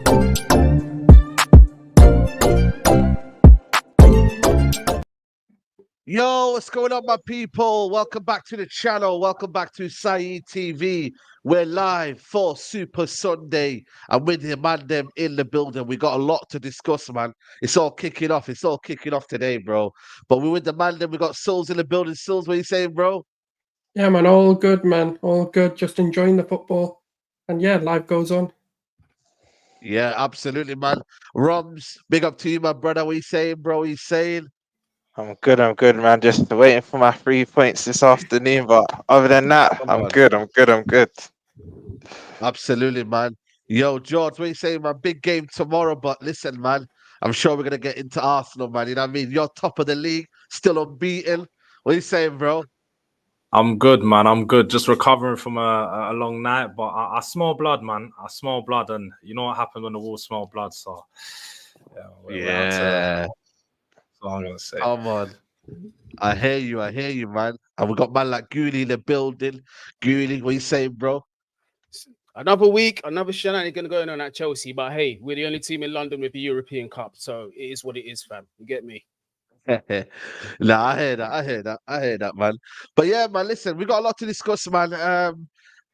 Yo, what's going on, my people? Welcome back to the channel. Welcome back to Saeed TV. We're live for Super Sunday. I'm with the man them in the building. We got a lot to discuss, man. It's all kicking off. It's all kicking off today, bro. But we're with the man them. We got Souls in the building. Souls, what you saying, bro? Yeah, man. All good, man. All good. Just enjoying the football. And yeah, life goes on. Yeah, absolutely, man. Rums, big up to you, my brother. What you saying, bro? What you saying? I'm good, man. Just waiting for my 3 points this afternoon. But other than that, Come I'm on. good. Absolutely, man. Yo, George, what you saying, man? Big game tomorrow, but listen, man, I'm sure we're going to get into Arsenal, man. You know what I mean? You're top of the league, still unbeaten. What you saying, bro? I'm good, man. I'm good. Just recovering from a long night, but I smell blood, man. I smell blood, and you know what happens when the Wolves smell blood, so Yeah. That's all I'm going to say. Come on. I hear you, man. And we got man like Gooley in the building. Gooley, what you saying, bro? Another week, another shenanigan going on at Chelsea. But hey, we're the only team in London with the European Cup. So it is what it is, fam. You get me? Nah, I hear that, man. But yeah, man, listen, we got a lot to discuss, man.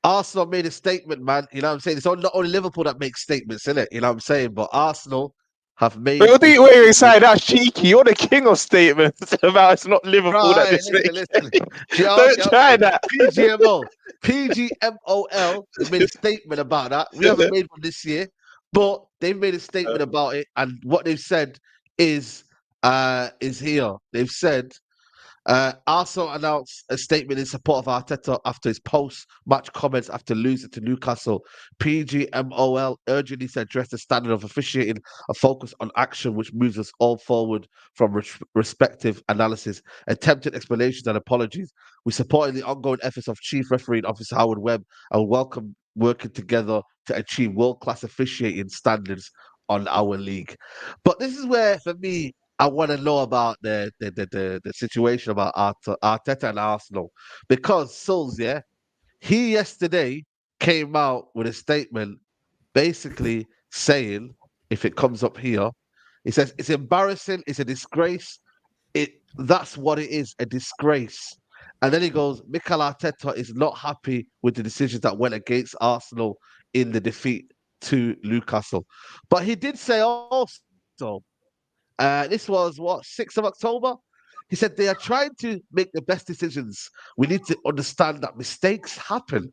Arsenal made a statement, man. You know what I'm saying? It's not only Liverpool that makes statements, isn't it? You know what I'm saying? But Arsenal have made... Wait, Side, that's cheeky. You're the king of statements about it's not Liverpool that this listen. Don't try that. PGMOL has made a statement about that. We haven't made one this year, but they've made a statement about it, and what they've said is here. They've said Arsenal announced a statement in support of Arteta after his post-match comments after losing to Newcastle. PGMOL urgently to address the standard of officiating, a focus on action which moves us all forward from respective analysis, attempted explanations and apologies. We supported the ongoing efforts of Chief Refereeing Officer Howard Webb and welcome working together to achieve world-class officiating standards on our league. But this is where, for me, I want to know about the situation about Arteta and Arsenal, because Souls, he yesterday came out with a statement basically saying, if it comes up here, he says it's embarrassing, it's a disgrace. That's what it is, a disgrace. And then he goes, Mikel Arteta is not happy with the decisions that went against Arsenal in the defeat to Newcastle. But he did say also, this was 6th of October. He said they are trying to make the best decisions. We need to understand that mistakes happen.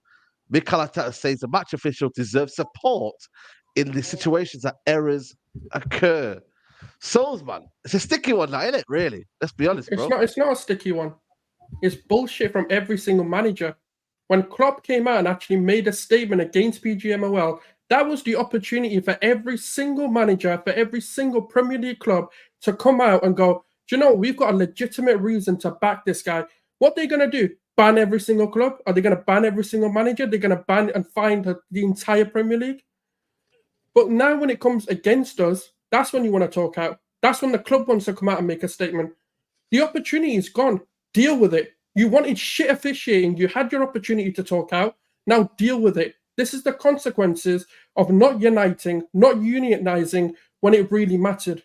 Mikel Arteta says the match official deserves support in the situations that errors occur. Souls, man, it's a sticky one, now, isn't it? Really, let's be honest, bro. It's not a sticky one. It's bullshit from every single manager. When Klopp came out and actually made a statement against PGMOL, that was the opportunity for every single manager, for every single Premier League club to come out and go, do you know, we've got a legitimate reason to back this guy. What they're going to do? Ban every single club? Are they going to ban every single manager? They're going to ban and fine the entire Premier League? But now when it comes against us, that's when you want to talk out. That's when the club wants to come out and make a statement. The opportunity is gone. Deal with it. You wanted shit officiating. You had your opportunity to talk out. Now deal with it. This is the consequences of not uniting, not unionizing when it really mattered.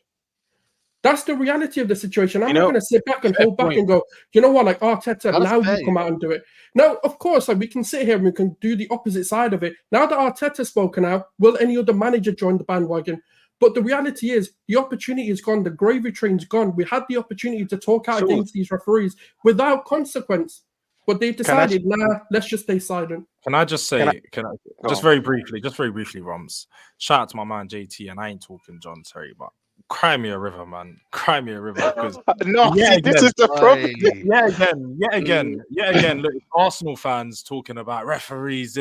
That's the reality of the situation. I'm not going to sit back and hold back and go, you know what, like Arteta, now you come out and do it. Now, of course, like we can sit here and we can do the opposite side of it. Now that Arteta's spoken out, will any other manager join the bandwagon? But the reality is the opportunity is gone. The gravy train's gone. We had the opportunity to talk out against these referees without consequence. But they decided, nah, let's just stay silent. Can I just say, just very briefly, Roms, shout out to my man JT, and I ain't talking John Terry, but cry me a river, man. Cry me a river. Because this is the problem. Yet again. Look, Arsenal fans talking about referees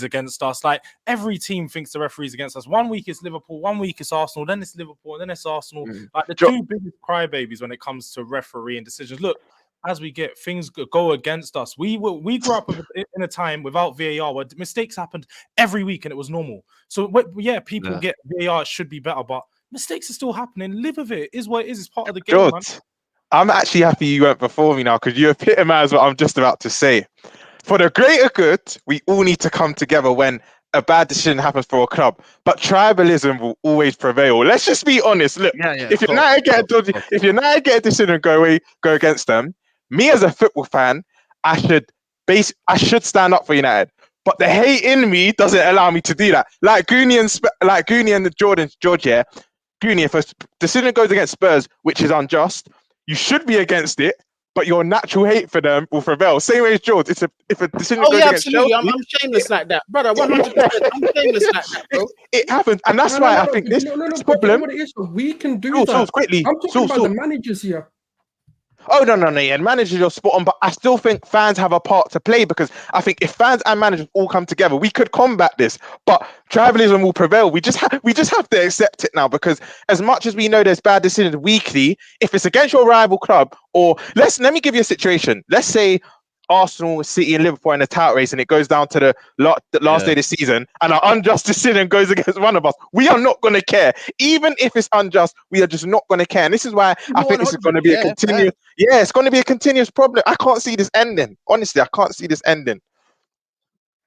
against us. Like every team thinks the referees against us. 1 week it's Liverpool, 1 week it's Arsenal, then it's Liverpool, then it's Arsenal. Like the two biggest crybabies when it comes to refereeing decisions. Look, as we get things go against us, we grew up in a time without VAR where mistakes happened every week and it was normal. So people get VAR, it should be better, but mistakes are still happening. Live with it. Is what it is. It's part of the game, George, man. I'm actually happy you went before me now because you epitomize what I'm just about to say. For the greater good, we all need to come together when a bad decision happens for a club, but tribalism will always prevail. Let's just be honest. Look, Yeah, if United get a dodgy, if United get a decision and go against them, me as a football fan, I should stand up for United. But the hate in me doesn't allow me to do that. Like Goonie and George, yeah. Goonie, if a decision goes against Spurs, which is unjust, you should be against it. But your natural hate for them will prevail. Same way as George. If a decision goes against absolutely. Chelsea, I'm shameless like that, brother. 100%. I'm shameless like that, bro. It happens, and that's why I think this problem. You know what it is? We can do that. Quickly. I'm talking about the managers here. Oh no, yeah, managers are spot on, but I still think fans have a part to play because I think if fans and managers all come together, we could combat this. But tribalism will prevail. We just have to accept it now because as much as we know there's bad decisions weekly, if it's against your rival club, or let me give you a situation. Let's say Arsenal, City, and Liverpool in a title race, and it goes down to the last day of the season, and an unjust decision goes against one of us. We are not going to care, even if it's unjust. We are just not going to care, and this is why I think this is going to be a continuous. Yeah, it's going to be a continuous problem. I can't see this ending. Honestly, I can't see this ending.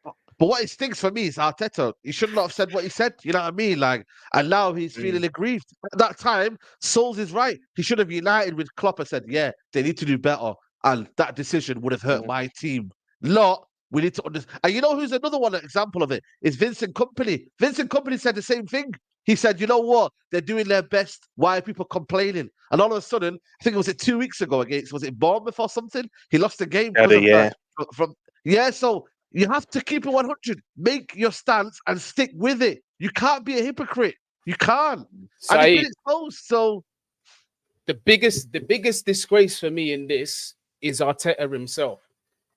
But what it stinks for me is Arteta. He should not have said what he said. You know what I mean? Like, and now he's feeling aggrieved. At that time, Souls is right. He should have united with Klopp and said, "Yeah, they need to do better." And that decision would have hurt my team. Not, we need to understand. And you know who's another one example of it? Is Vincent Kompany. Vincent Kompany said the same thing. He said, you know what? They're doing their best. Why are people complaining? And all of a sudden, I think it was 2 weeks ago against, was it Bournemouth or something? He lost the game. So you have to keep it 100. Make your stance and stick with it. You can't be a hypocrite. You can't. And he did it so. The biggest disgrace for me in this is Arteta himself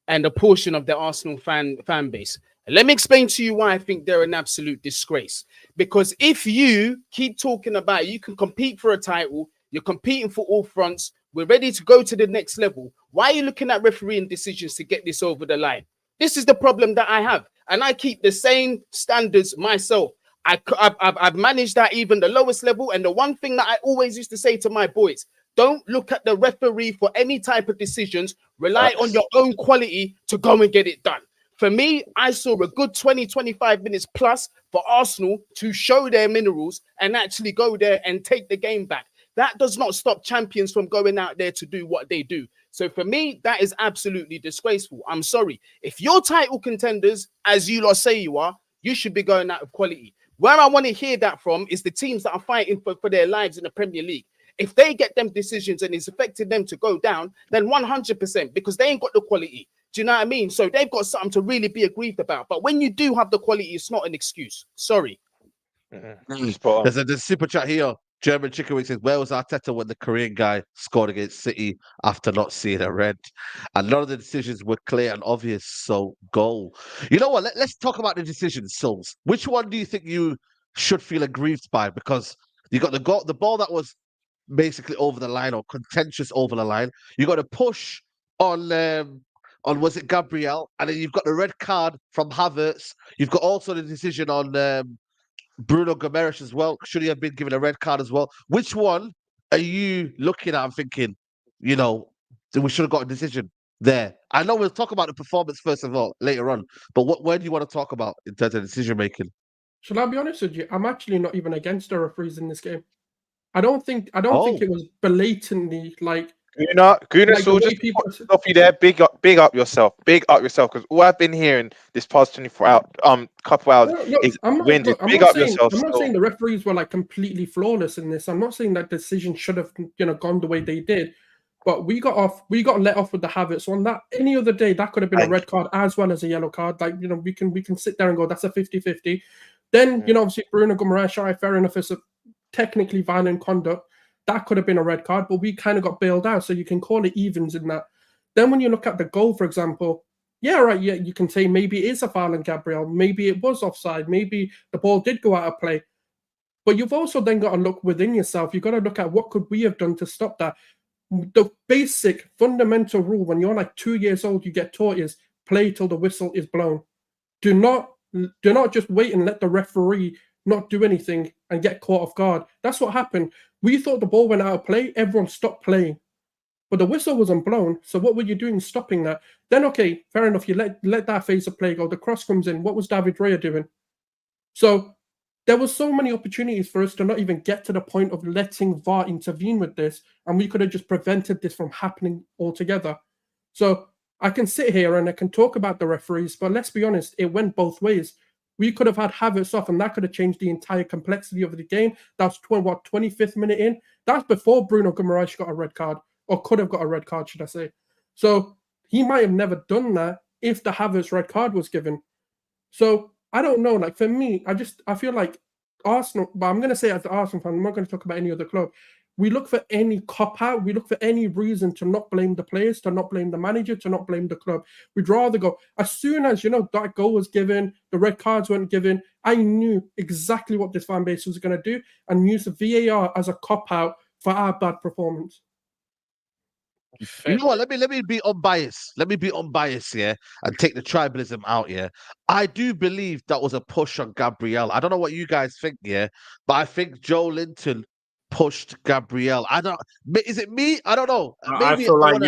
and a portion of the Arsenal fan base. And let me explain to you why I think they're an absolute disgrace. Because if you keep talking about you can compete for a title, you're competing for all fronts, we're ready to go to the next level, why are you looking at refereeing decisions to get this over the line? This is the problem that I have. And I keep the same standards myself. I've managed that even the lowest level. And the one thing that I always used to say to my boys, don't look at the referee for any type of decisions. Rely on your own quality to go and get it done. For me, I saw a good 20-25 minutes plus for Arsenal to show their minerals and actually go there and take the game back. That does not stop champions from going out there to do what they do. So for me, that is absolutely disgraceful. I'm sorry. If you're title contenders, as you lot say you are, you should be going out of quality. Where I want to hear that from is the teams that are fighting for their lives in the Premier League. If they get them decisions and it's affecting them to go down, then 100%, because they ain't got the quality. Do you know what I mean? So they've got something to really be aggrieved about. But when you do have the quality, it's not an excuse. Sorry. There's a super chat here. German Chicken Wing says, where was Arteta when the Korean guy scored against City after not seeing a red? And none of the decisions were clear and obvious, so goal. You know what? Let's talk about the decisions, Souls. Which one do you think you should feel aggrieved by? Because you got the ball that was basically over the line or contentious over the line. You got a push on was it Gabriel? And then you've got the red card from Havertz. You've got also the decision on Bruno Gomes as well. Should he have been given a red card as well? Which one are you looking at and thinking, you know, we should have got a decision there? I know we'll talk about the performance first of all later on, but where do you want to talk about in terms of decision making? Shall I be honest with you? I'm actually not even against the referees in this game. I don't think it was blatantly like. Guna saw just stop you there. Big up yourself. Big up yourself, because all I've been hearing this past 24 hours, couple hours is winded. Big up yourself. I'm not saying the referees were like completely flawless in this. I'm not saying that decision should have gone the way they did, but we got let off with the Havertz one. That any other day that could have been a red card as well as a yellow card. Like we can sit there and go that's a 50-50. Then obviously Bruno Gomes, all right, fair enough, it's a technically violent conduct. That could have been a red card, but we kind of got bailed out. So you can call it evens in that. Then when you look at the goal, for example, you can say maybe it is a foul on Gabriel. Maybe it was offside. Maybe the ball did go out of play. But you've also then got to look within yourself. You've got to look at what could we have done to stop that. The basic fundamental rule when you're like 2 years old, you get taught is play till the whistle is blown. Do not just wait and let the referee not do anything and get caught off guard. That's what happened. We thought the ball went out of play. Everyone stopped playing. But the whistle wasn't blown. So what were you doing stopping that? Then, okay, fair enough. You let that phase of play go. The cross comes in. What was David Raya doing? So there were so many opportunities for us to not even get to the point of letting VAR intervene with this, and we could have just prevented this from happening altogether. So I can sit here and I can talk about the referees, but let's be honest, it went both ways. We could have had Havertz off, and that could have changed the entire complexity of the game. That's 25th minute in. That's before Bruno Guimaraes got a red card, or could have got a red card, should I say. So he might have never done that if the Havertz red card was given. So I don't know. Like, for me, I feel like Arsenal, but I'm going to say as an Arsenal fan, I'm not going to talk about any other club. We look for any cop-out. We look for any reason to not blame the players, to not blame the manager, to not blame the club. We'd rather go, as soon as, that goal was given, the red cards weren't given, I knew exactly what this fan base was going to do and use the VAR as a cop-out for our bad performance. You know what? Let me be unbiased. Let me be unbiased here and take the tribalism out here. I do believe that was a push on Gabriel. I don't know what you guys think here, but I think Joe Linton pushed Gabriel. Is it me? I don't know. I feel like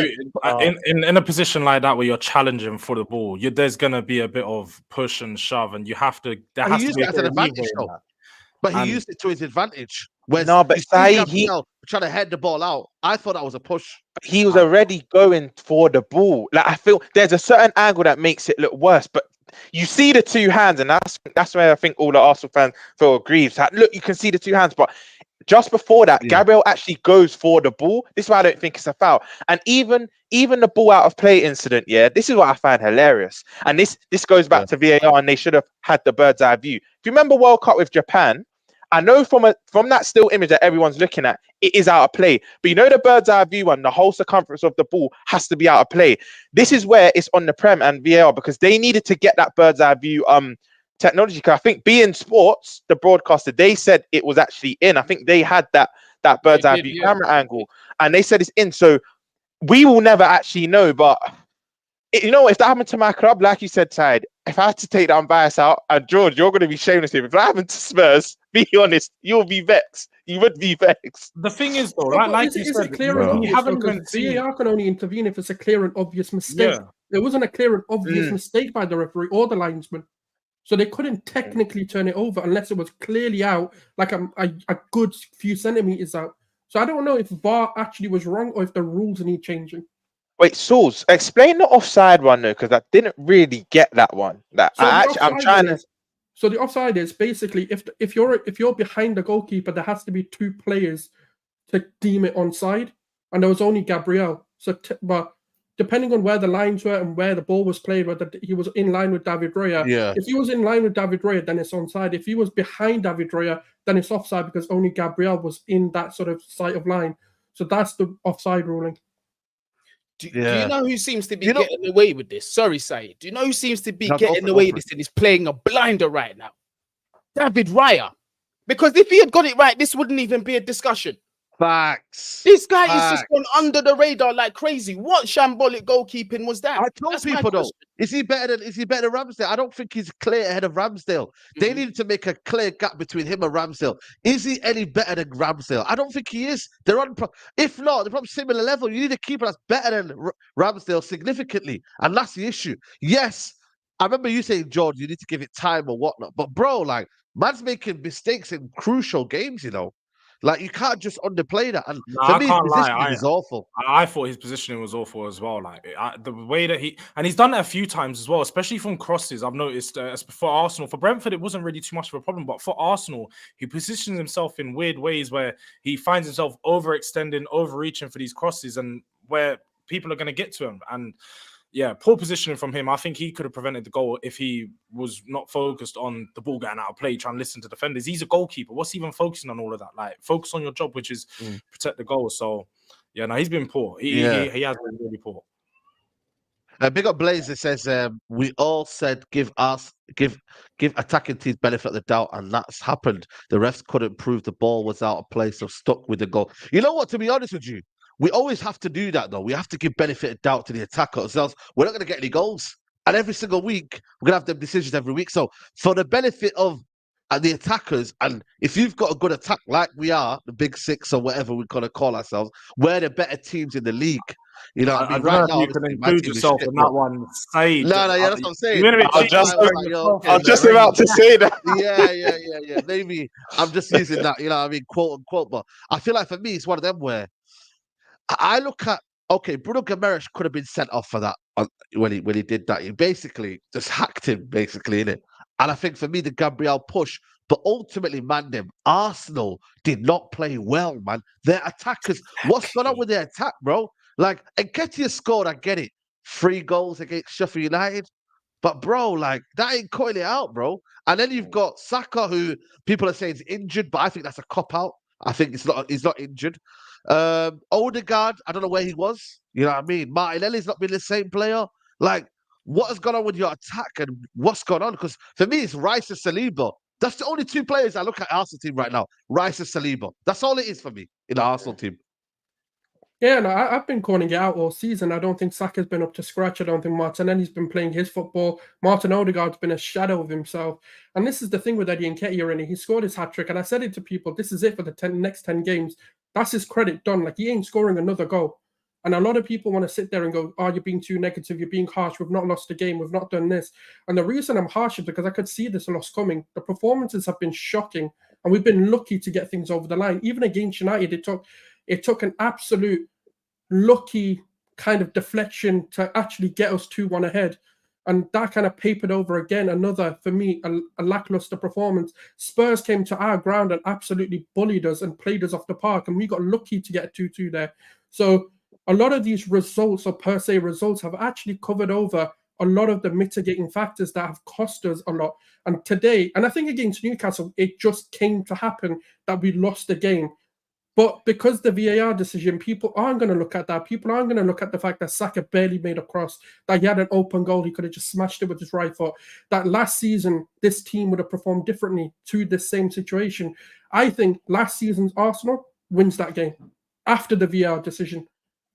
in a position like that where you're challenging for the ball, there's gonna be a bit of push and shove, and you have to. There has to be an advantage, though. But he used it to his advantage. No, but Saeed, he trying to head the ball out. I thought that was a push. He was already going for the ball. Like, I feel there's a certain angle that makes it look worse, but you see the two hands, and that's where I think all the Arsenal fans feel aggrieved. Like, look, you can see the two hands, but just before that, Gabriel actually goes for the ball. This is why I don't think it's a foul. And even the ball out of play incident, this is what I find hilarious. And this goes back to VAR, and they should have had the bird's eye view. If you remember World Cup with Japan, I know from that still image that everyone's looking at, it is out of play. But the bird's eye view one, the whole circumference of the ball has to be out of play. This is where it's on the Prem and VAR, because they needed to get that bird's eye view technology. Because I think beIN Sports, the broadcaster, they said it was actually in. I think they had that bird's eye view camera angle, and they said it's in. So we will never actually know. But if that happened to my club, like you said, Tide, if I had to take that unbiased out, and George, you're going to be shameless here. If that happened to Spurs, be honest, you'll be vexed. You would be vexed. The thing is, though, like you said, VAR can only intervene if it's a clear and obvious mistake. Yeah. It wasn't a clear and obvious mistake by the referee or the linesman. So they couldn't technically turn it over unless it was clearly out, like a good few centimeters out. So I don't know if VAR actually was wrong or if the rules need changing. Wait, Sauls, explain the offside one though, because I didn't really get that one. So the offside is basically if you're behind the goalkeeper, there has to be two players to deem it onside, and there was only Gabriel. But depending on where the lines were and where the ball was played, whether he was in line with David Raya. Yeah. If he was in line with David Raya, then it's onside. If he was behind David Raya, then it's offside because only Gabriel was in that sort of sight of line. So that's the offside ruling. Do you know who seems to be getting away with this? Sorry, Saeed. Do you know who seems to be getting away with this and is playing a blinder right now? David Raya. Because if he had got it right, this wouldn't even be a discussion. Facts. This guy is just gone under the radar like crazy. What shambolic goalkeeping was that? I told people though, is he better than Ramsdale? I don't think he's clear ahead of Ramsdale. They needed to make a clear gap between him and Ramsdale. Is he any better than Ramsdale? I don't think he is. They're on. If not, they're from similar level. You need a keeper that's better than Ramsdale significantly, and that's the issue. Yes, I remember you saying, George, you need to give it time or whatnot. But bro, like, man's making mistakes in crucial games. Like, you can't just underplay that. And for me, his positioning is awful. I thought his positioning was awful as well. Like, the way that he's done it a few times as well, especially from crosses. I've noticed for Arsenal, for Brentford, it wasn't really too much of a problem. But for Arsenal, he positions himself in weird ways where he finds himself overextending, overreaching for these crosses, and where people are going to get to him. And yeah, poor positioning from him. I think he could have prevented the goal if he was not focused on the ball getting out of play, trying to listen to defenders. He's a goalkeeper. What's he even focusing on all of that? Like, focus on your job, which is protect the goal. So, yeah, no, he's been poor. He has been really poor. Big up Blaze. It says we all said give attacking teams benefit of the doubt, and that's happened. The refs couldn't prove the ball was out of place, so stuck with the goal. You know what? To be honest with you, we always have to do that, though. We have to give benefit of doubt to the attackers, else we're not going to get any goals. And every single week, we're going to have them decisions every week. So for the benefit of the attackers, and if you've got a good attack like we are, the Big Six or whatever we're going to call ourselves, we're the better teams in the league. You know what I I mean? don't Right know now, if you can obviously, my include team is yourself shit, in but that one. Say, no, yeah, that's what I'm saying. you're gonna be I'm cheap. just like, I was just about to say that. yeah. Maybe I'm just using that, you know what I mean, quote unquote. But I feel like for me, it's one of them where I look at, okay, Bruno Guimaraes could have been sent off for that when he did that. He basically just hacked him, basically, innit? And I think for me, the Gabriel push, but ultimately, man, them Arsenal did not play well, man. Their attackers, what's going on with their attack, bro? Like, Nketiah scored, I get it. 3 goals against Sheffield United. But bro, like that ain't cutting it out, bro. And then you've got Saka, who people are saying is injured, but I think that's a cop out. I think he's not injured. Odegaard, I don't know where he was. You know what I mean? Martinelli's not been the same player. Like, what has gone on with your attack and what's gone on? Because for me, it's Rice and Saliba. That's the only 2 players I look at Arsenal team right now. Rice and Saliba. That's all it is for me in the Arsenal team. Yeah, no, I've been calling it out all season. I don't think Saka's been up to scratch. I don't think Martinelli's been playing his football. Martin Odegaard's been a shadow of himself. And this is the thing with Eddie Nketiah, and he scored his hat-trick. And I said it to people, this is it for the next 10 games. That's his credit done. Like, he ain't scoring another goal. And a lot of people want to sit there and go, oh, you're being too negative. You're being harsh. We've not lost a game. We've not done this. And the reason I'm harsh is because I could see this loss coming. The performances have been shocking. And we've been lucky to get things over the line. Even against United, it took an absolute lucky kind of deflection to actually get us 2-1 ahead. And that kind of papered over again another, for me, a lackluster performance. Spurs came to our ground and absolutely bullied us and played us off the park. And we got lucky to get 2-2 there. So a lot of these results, or per se results, have actually covered over a lot of the mitigating factors that have cost us a lot. And today, and I think against Newcastle, it just came to happen that we lost the game. But because the VAR decision, people aren't going to look at that. People aren't going to look at the fact that Saka barely made a cross, that he had an open goal. He could have just smashed it with his right foot. That last season, this team would have performed differently to this same situation. I think last season's Arsenal wins that game after the VAR decision.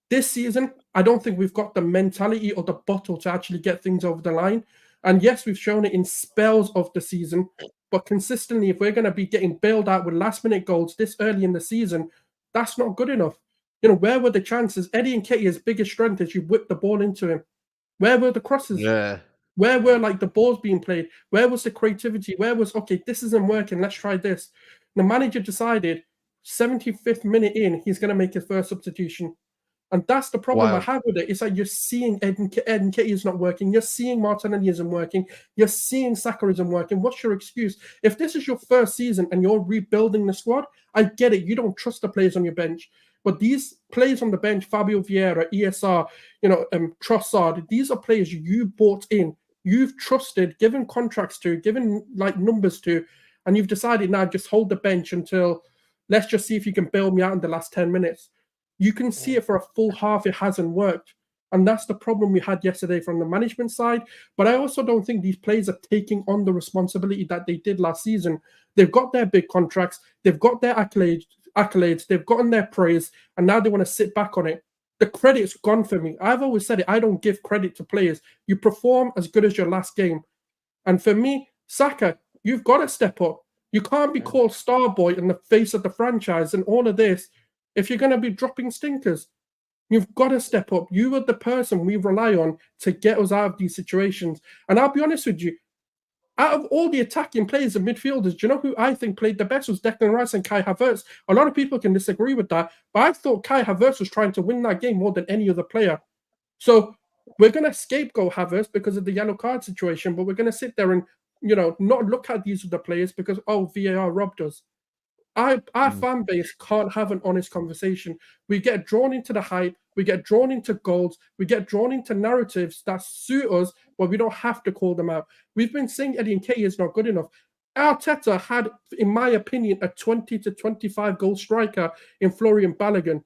This season, I don't think we've got the mentality or the bottle to actually get things over the line. And yes, we've shown it in spells of the season. But consistently, if we're going to be getting bailed out with last-minute goals this early in the season, that's not good enough. You know, where were the chances? Eddie Nketiah's biggest strength is you whip the ball into him. Where were the crosses? Yeah. Where were, like, the balls being played? Where was the creativity? Where was, okay, this isn't working, let's try this. The manager decided 75th minute in, he's going to make his first substitution. And that's the problem I have with it. It's like you're seeing Ed Nketiah is not working. You're seeing Martinelli isn't working. You're seeing Saka isn't working. What's your excuse? If this is your first season and you're rebuilding the squad, I get it. You don't trust the players on your bench. But these players on the bench, Fabio Vieira, ESR, Trossard, these are players you bought in. You've trusted, given contracts to, given like numbers to, and you've decided now just hold the bench until let's just see if you can bail me out in the last 10 minutes. You can see it for a full half, it hasn't worked. And that's the problem we had yesterday from the management side. But I also don't think these players are taking on the responsibility that they did last season. They've got their big contracts, they've got their accolades, they've gotten their praise, and now they want to sit back on it. The credit's gone for me. I've always said it, I don't give credit to players. You perform as good as your last game. And for me, Saka, you've got to step up. You can't be called star boy in the face of the franchise and all of this. If you're going to be dropping stinkers, you've got to step up. You are the person we rely on to get us out of these situations. And I'll be honest with you, out of all the attacking players and midfielders, do you know who I think played the best was Declan Rice and Kai Havertz? A lot of people can disagree with that, but I thought Kai Havertz was trying to win that game more than any other player. So we're going to scapegoat Havertz because of the yellow card situation, but we're going to sit there and, not look at these other players because, VAR robbed us. Our fan base can't have an honest conversation. We get drawn into the hype, we get drawn into goals, we get drawn into narratives that suit us, but we don't have to call them out. We've been saying Eddie Nketiah is not good enough. Arteta had, in my opinion, a 20 to 25 goal striker in Florian Balogun.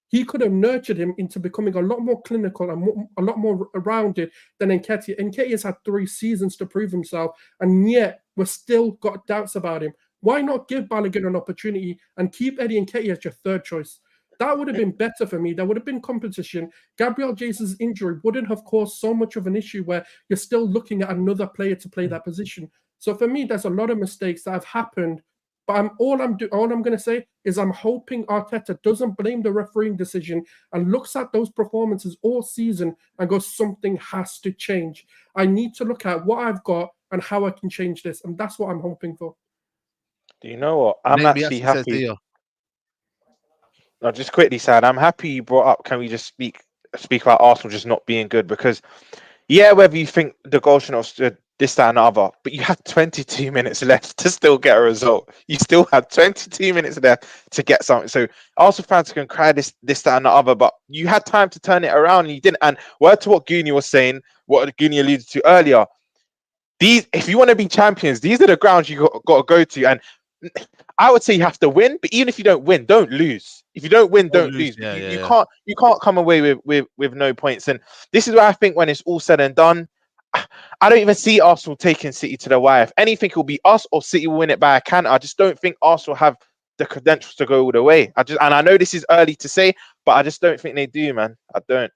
He could have nurtured him into becoming a lot more clinical and a lot more rounded than Nketiah. Nketiah's had 3 seasons to prove himself, and yet we've still got doubts about him. Why not give Balogun an opportunity and keep Eddie Nketiah as your third choice? That would have been better for me. There would have been competition. Gabriel Jesus' injury wouldn't have caused so much of an issue where you're still looking at another player to play that position. So for me, there's a lot of mistakes that have happened, But all I'm going to say is I'm hoping Arteta doesn't blame the refereeing decision and looks at those performances all season and goes, something has to change. I need to look at what I've got and how I can change this, and that's what I'm hoping for. Do you know what? I'm Maybe actually says happy. here. No, just quickly, Sad. I'm happy you brought up. Can we just speak about Arsenal just not being good? Because yeah, whether you think the goal should not stood this, that, and the other, but you had 22 minutes left to still get a result. You still had 22 minutes left to get something. So Arsenal fans can cry this, that, and the other, but you had time to turn it around and you didn't. And word to what Goonie was saying, what Goonie alluded to earlier, if you want to be champions, these are the grounds you got to go to. And I would say you have to win, but even if you don't win, don't lose. If you don't win, don't lose. You can't come away with no points. And this is where I think when it's all said and done, I don't even see Arsenal taking City to the wire. If anything, it will be us or City will win it by a canter. I just don't think Arsenal have the credentials to go all the way. And I know this is early to say, but I just don't think they do, man. I don't.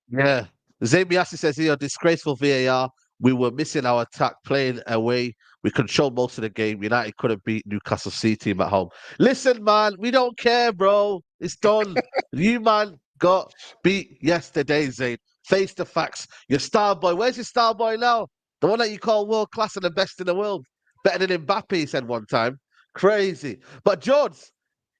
Yeah. Zamiasi says here, disgraceful VAR. We were missing our attack playing away. We controlled most of the game. United couldn't beat Newcastle City team at home. Listen, man, we don't care, bro. It's done. You, man, got beat yesterday, Zayn. Face the facts. Your star boy. Where's your star boy now? The one that you call world class and the best in the world. Better than Mbappe, he said one time. Crazy. But George,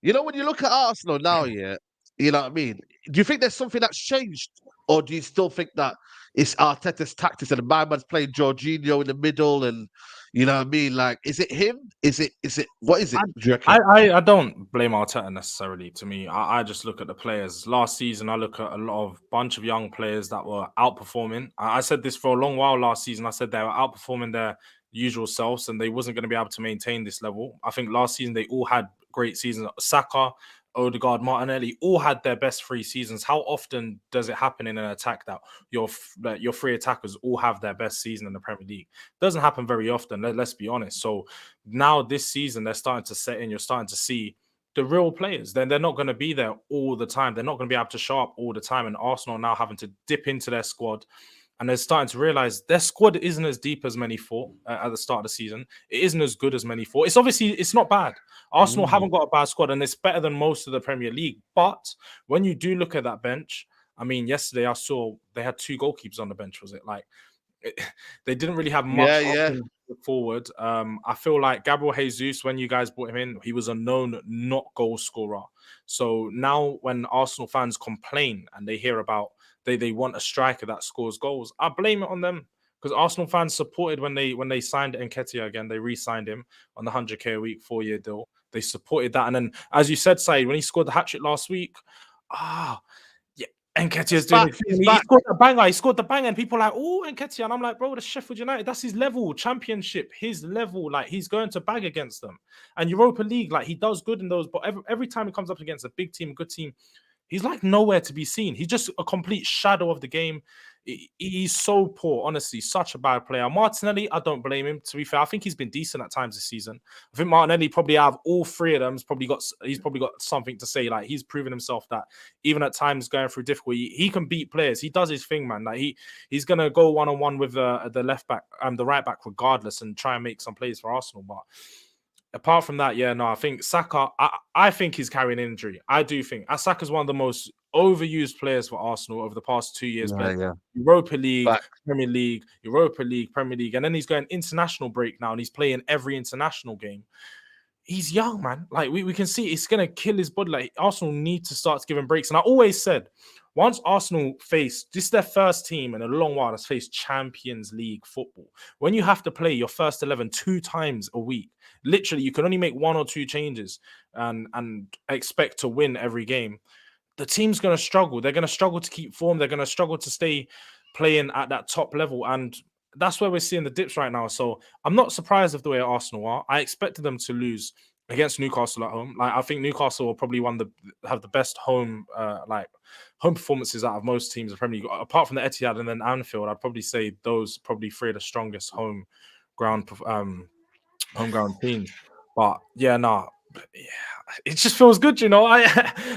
you know, when you look at Arsenal now, yeah, you know what I mean? Do you think there's something that's changed? Or do you still think that it's Arteta's tactics and my man's playing Jorginho in the middle and you know what I mean? Like, is it him? Is it what is it? Do you reckon? I don't blame Arteta necessarily. To me, I just look at the players. Last season, I look at a lot of bunch of young players that were outperforming. I said this for a long while last season. I said they were outperforming their usual selves and they wasn't going to be able to maintain this level. I think last season they all had great seasons. Saka, Odegaard, Martinelli all had their best 3 seasons. How often does it happen in an attack that your 3 attackers all have their best season in the Premier League? Doesn't happen very often, let's be honest. So now this season they're starting to set in. You're starting to see the real players. Then they're not going to be there all the time. They're not going to be able to show up all the time. And Arsenal now having to dip into their squad. And they're starting to realize their squad isn't as deep as many thought at the start of the season. It isn't as good as many thought. It's not bad. Arsenal haven't got a bad squad, and it's better than most of the Premier League. But when you do look at that bench, I mean, yesterday I saw they had 2 goalkeepers on the bench. Was it like they didn't really have much forward? I feel like Gabriel Jesus, when you guys brought him in, he was a known not goal scorer. So now when Arsenal fans complain and they hear about they want a striker that scores goals, I blame it on them because Arsenal fans supported when they signed Nketiah again. They re-signed him on the 100k a week 4-year deal. They supported that, and then as you said, Said, when he scored the hat-trick last week, Nketiah's doing it. He scored the banger. He scored the banger, and people are like, oh, Nketiah. And I'm like, bro, the Sheffield United, that's his level, championship, his level. Like, he's going to bag against them. And Europa League, like, he does good in those, but every time he comes up against a big team, a good team, he's like nowhere to be seen. He's just a complete shadow of the game. He's so poor, honestly, such a bad player. Martinelli, I don't blame him. To be fair, I think he's been decent at times this season. I think Martinelli probably out of all 3 of them, he's probably got something to say. Like, he's proven himself that even at times going through difficulty, he can beat players. He does his thing, man. Like he's gonna go one-on-one with the left back and the right back regardless, and try and make some plays for Arsenal. But apart from that, I think Saka, I think he's carrying an injury. I do think Saka's one of the most overused players for Arsenal over the past 2 years. Europa League, Premier League, Europa League, Premier League, and then he's going international break now, and he's playing every international game. He's young, man. Like we can see, it's gonna kill his body. Like Arsenal need to start giving breaks. And I always said, once Arsenal face this is their first team in a long while that's faced Champions League football. When you have to play your first 11 2 times a week, literally you can only make 1 or 2 changes and expect to win every game. The team's going to struggle. They're going to struggle to keep form. They're going to struggle to stay playing at that top level. And that's where we're seeing the dips right now. So I'm not surprised of the way Arsenal are. I expected them to lose against Newcastle at home. Like, I think Newcastle will probably have the best home performances out of most teams in the Premier League. Apart from the Etihad and then Anfield, I'd probably say those probably 3 of the strongest home ground teams. But it just feels good, you know.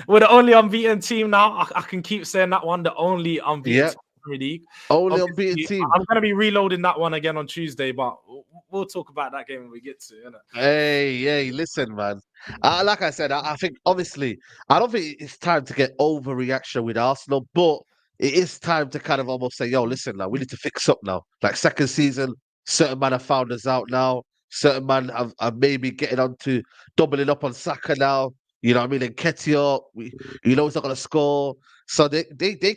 We're the only unbeaten team now. I can keep saying that one, the only unbeaten team in the Premier League. Only unbeaten team. I'm going to be reloading that one again on Tuesday, but we'll talk about that game when we get to it. Hey, listen, man. Like I said, I think obviously, I don't think it's time to get overreaction with Arsenal, but it is time to kind of almost say, yo, listen, now we need to fix up now. Like second season, certain man have found us out now. Certain man have maybe getting on to doubling up on Saka now. You know what I mean? And Ketia, he's not going to score. So they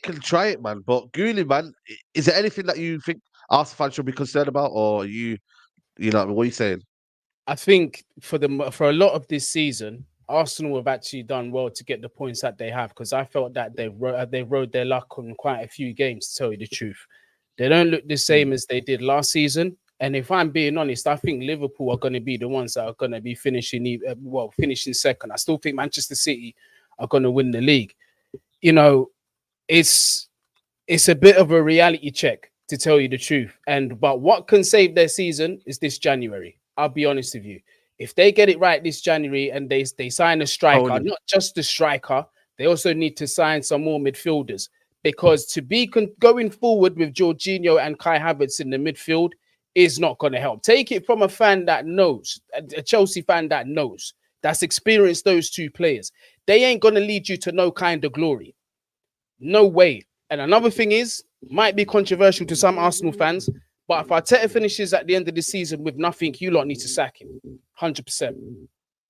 can try it, man. But Gooley, man, is there anything that you think Arsenal fans should be concerned about? Or you know, what are you saying? I think for a lot of this season, Arsenal have actually done well to get the points that they have, because I felt that they rode their luck on quite a few games, to tell you the truth. They don't look the same as they did last season. And if I'm being honest, I think Liverpool are going to be the ones that are going to be finishing second. I still think Manchester City are going to win the league. You know, it's a bit of a reality check, to tell you the truth. But what can save their season is this January. I'll be honest with you. If they get it right this January and they sign a striker, not just the striker, they also need to sign some more midfielders, because to be going forward with Jorginho and Kai Havertz in the midfield is not going to help. Take it from a fan that knows, a Chelsea fan that knows, that's experienced those two players. They ain't going to lead you to no kind of glory. No way. And another thing is, might be controversial to some Arsenal fans, but if Arteta finishes at the end of the season with nothing, you lot need to sack him. 100%.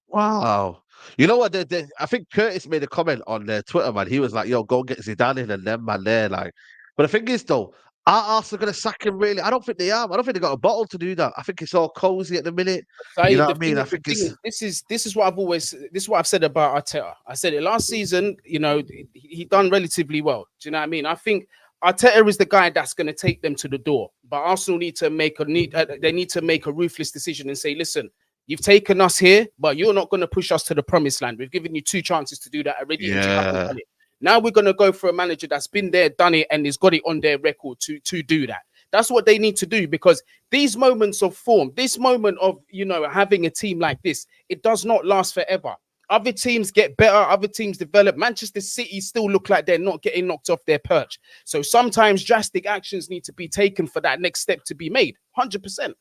Wow. You know what? I think Curtis made a comment on their Twitter, man. He was like, yo, go get Zidane in and them, man, there. Like, but the thing is, though, are Arsenal going to sack him, really? I don't think they are. I don't think they got a bottle to do that. I think it's all cozy at the minute. You know what I mean? I think this is what I've said about Arteta. I said it last season, you know, he done relatively well. Do you know what I mean? I think Arteta is the guy that's going to take them to the door. But Arsenal need to make a ruthless decision and say, listen, you've taken us here, but you're not going to push us to the promised land. We've given you 2 chances to do that already. Yeah. And you haven't done it. Now we're going to go for a manager that's been there, done it, and has got it on their record to do that. That's what they need to do, because these moments of form, this moment of, you know, having a team like this, it does not last forever. Other teams get better, other teams develop. Manchester City still look like they're not getting knocked off their perch. So sometimes drastic actions need to be taken for that next step to be made. 100%.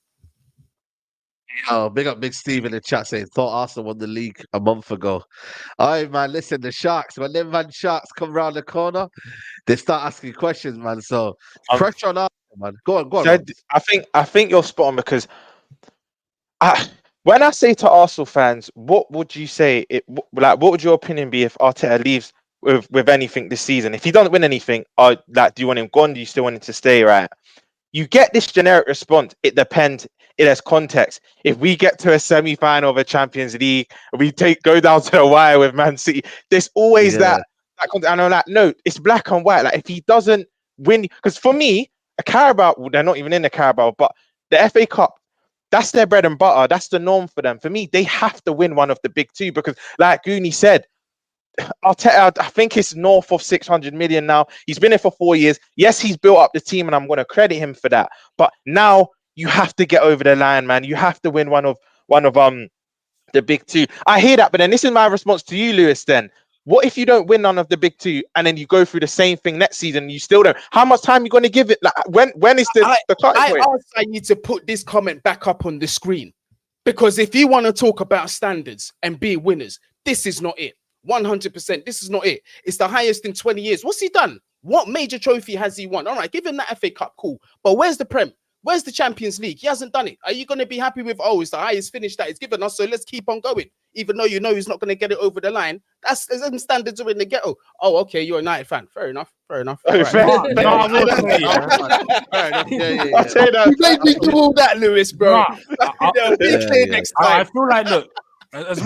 Oh, big up Big Steve in the chat saying, thought Arsenal won the league a month ago. All right, man, listen, the Sharks, when them man Sharks come round the corner, they start asking questions, man. So pressure on Arsenal, man. Go on. So I think you're spot on, because when I say to Arsenal fans, what would you say? What would your opinion be if Arteta leaves with anything this season? If he doesn't win anything, do you want him gone? Do you still want him to stay? Right? You get this generic response. It depends. It has context. If we get to a semi-final of a Champions League, we go down to the wire with Man City, there's always that context. I know that. No, it's black and white. Like, if he doesn't win, because for me, a Carabao, they're not even in the Carabao, but the FA Cup, that's their bread and butter. That's the norm for them. For me, they have to win one of the big 2, because, like Goonie said, Arteta, I think it's north of 600 million now. He's been here for 4 years. Yes, he's built up the team, and I'm going to credit him for that. But now you have to get over the line, man. You have to win one of the big 2. I hear that, but then this is my response to you, Lewis. Then what if you don't win none of the big 2, and then you go through the same thing next season and you still don't? How much time are you going to give it? Like, when is the cutting point? I need to put this comment back up on the screen, because if you want to talk about standards and be winners, this is not it. 100%. This is not it. It's the highest in 20 years. What's he done? What major trophy has he won? All right, give him that FA Cup, cool. But where's the Prem? Where's the Champions League? He hasn't done it. Are you going to be happy with, it's the highest finish that he's given us, so let's keep on going, even though you know he's not going to get it over the line? That's them standards are in the ghetto. Oh, okay, you're a United fan. Fair enough. All right. Fair enough. I'll say that. You made me do all that, Lewis, bro. Next time. I feel like, look, as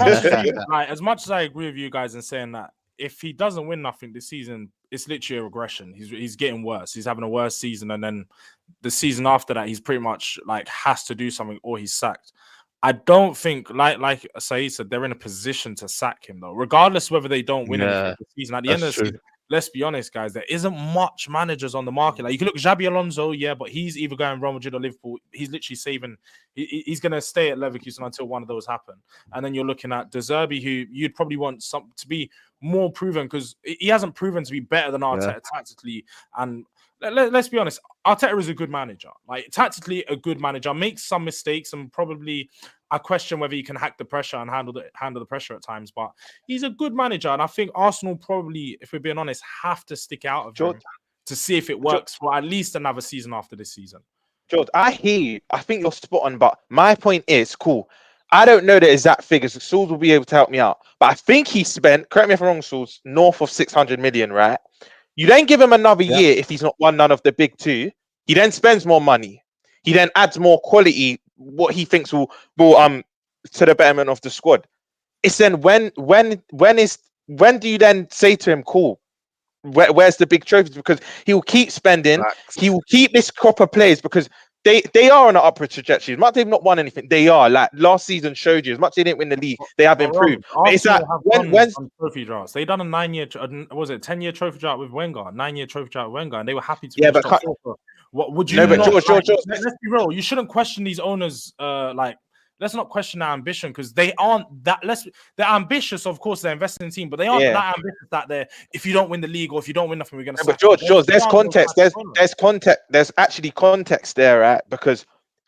much as I agree with you guys in saying that, if he doesn't win nothing this season, it's literally a regression. He's getting worse. He's having a worse season, and then the season after that, he's pretty much like has to do something or he's sacked. I don't think, like Saeed said, they're in a position to sack him though, regardless whether they don't win anything this season. At the end of the season, let's be honest, guys, there isn't much managers on the market. Like you can look Xabi Alonso, yeah, but he's either going Real Madrid or Liverpool. He's literally saving. He's going to stay at Leverkusen until one of those happen. And then you're looking at De Zerbi, who you'd probably want some to be more proven because he hasn't proven to be better than Arteta tactically. And let's be honest, Arteta is a good manager. Like tactically, a good manager, makes some mistakes, and probably I question whether he can hack the pressure and handle the pressure at times. But he's a good manager, and I think Arsenal probably, if we're being honest, have to stick out of him to see if it works for at least another season after this season. George, I hear you. I think you're spot on, but my point is, cool. I don't know the exact figures. Sauls will be able to help me out, but I think he spent, correct me if I'm wrong, Sauls, north of 600 million, right? You then give him another year if he's not won none of the big two. He then spends more money. He then adds more quality, what he thinks will to the betterment of the squad. It's then when do you then say to him, cool, where's the big trophies? Because he will keep spending. He will keep this crop of players because they are on an upward trajectory. As much as they've not won anything, they are. Like last season showed you, as much as they didn't win the league, they have improved. It's like when trophy droughts. They done a 9-year, 10-year trophy drought with Wenger, 9-year trophy drought with Wenger, and they were happy to. Yeah, but what would you? No, but George, let's be real. You shouldn't question these owners. Let's not question their ambition because they aren't that. They're ambitious, of course. They're investing in the team, but they aren't that ambitious that they're. If you don't win the league or if you don't win nothing, we're going to. But George, there's context. There's context. There's actually context there, right? Because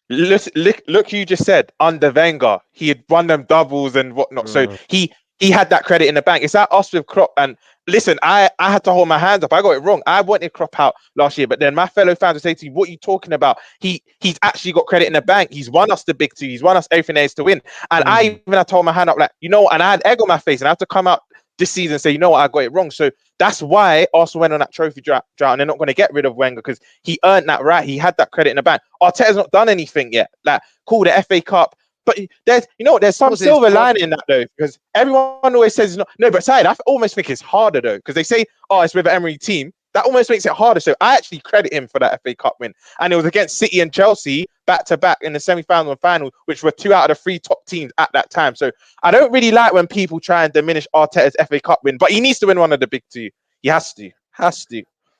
look, you just said under Wenger, he had won them doubles and whatnot. So he had that credit in the bank. It's like us with Klopp. And listen, I had to hold my hands up. I got it wrong. I wanted Klopp out last year, but then my fellow fans would say to me, "What are you talking about? He's actually got credit in the bank. He's won us the big two. He's won us everything there is to win." And I even had to hold my hand up, like, you know, and I had egg on my face, and I have to come out this season and say, you know what, I got it wrong. So that's why Arsenal went on that trophy drought, and they're not going to get rid of Wenger because he earned that right. He had that credit in the bank. Arteta's not done anything yet. Like, cool, the FA Cup. But there's some silver lining in that though, because everyone always says no. But Said, I almost think it's harder though, because they say, oh, it's with an Emery team. That almost makes it harder. So I actually credit him for that FA Cup win, and it was against City and Chelsea back to back in the semi-final and final, which were 2 out of the 3 top teams at that time. So I don't really like when people try and diminish Arteta's FA Cup win, but he needs to win one of the big two. He has to.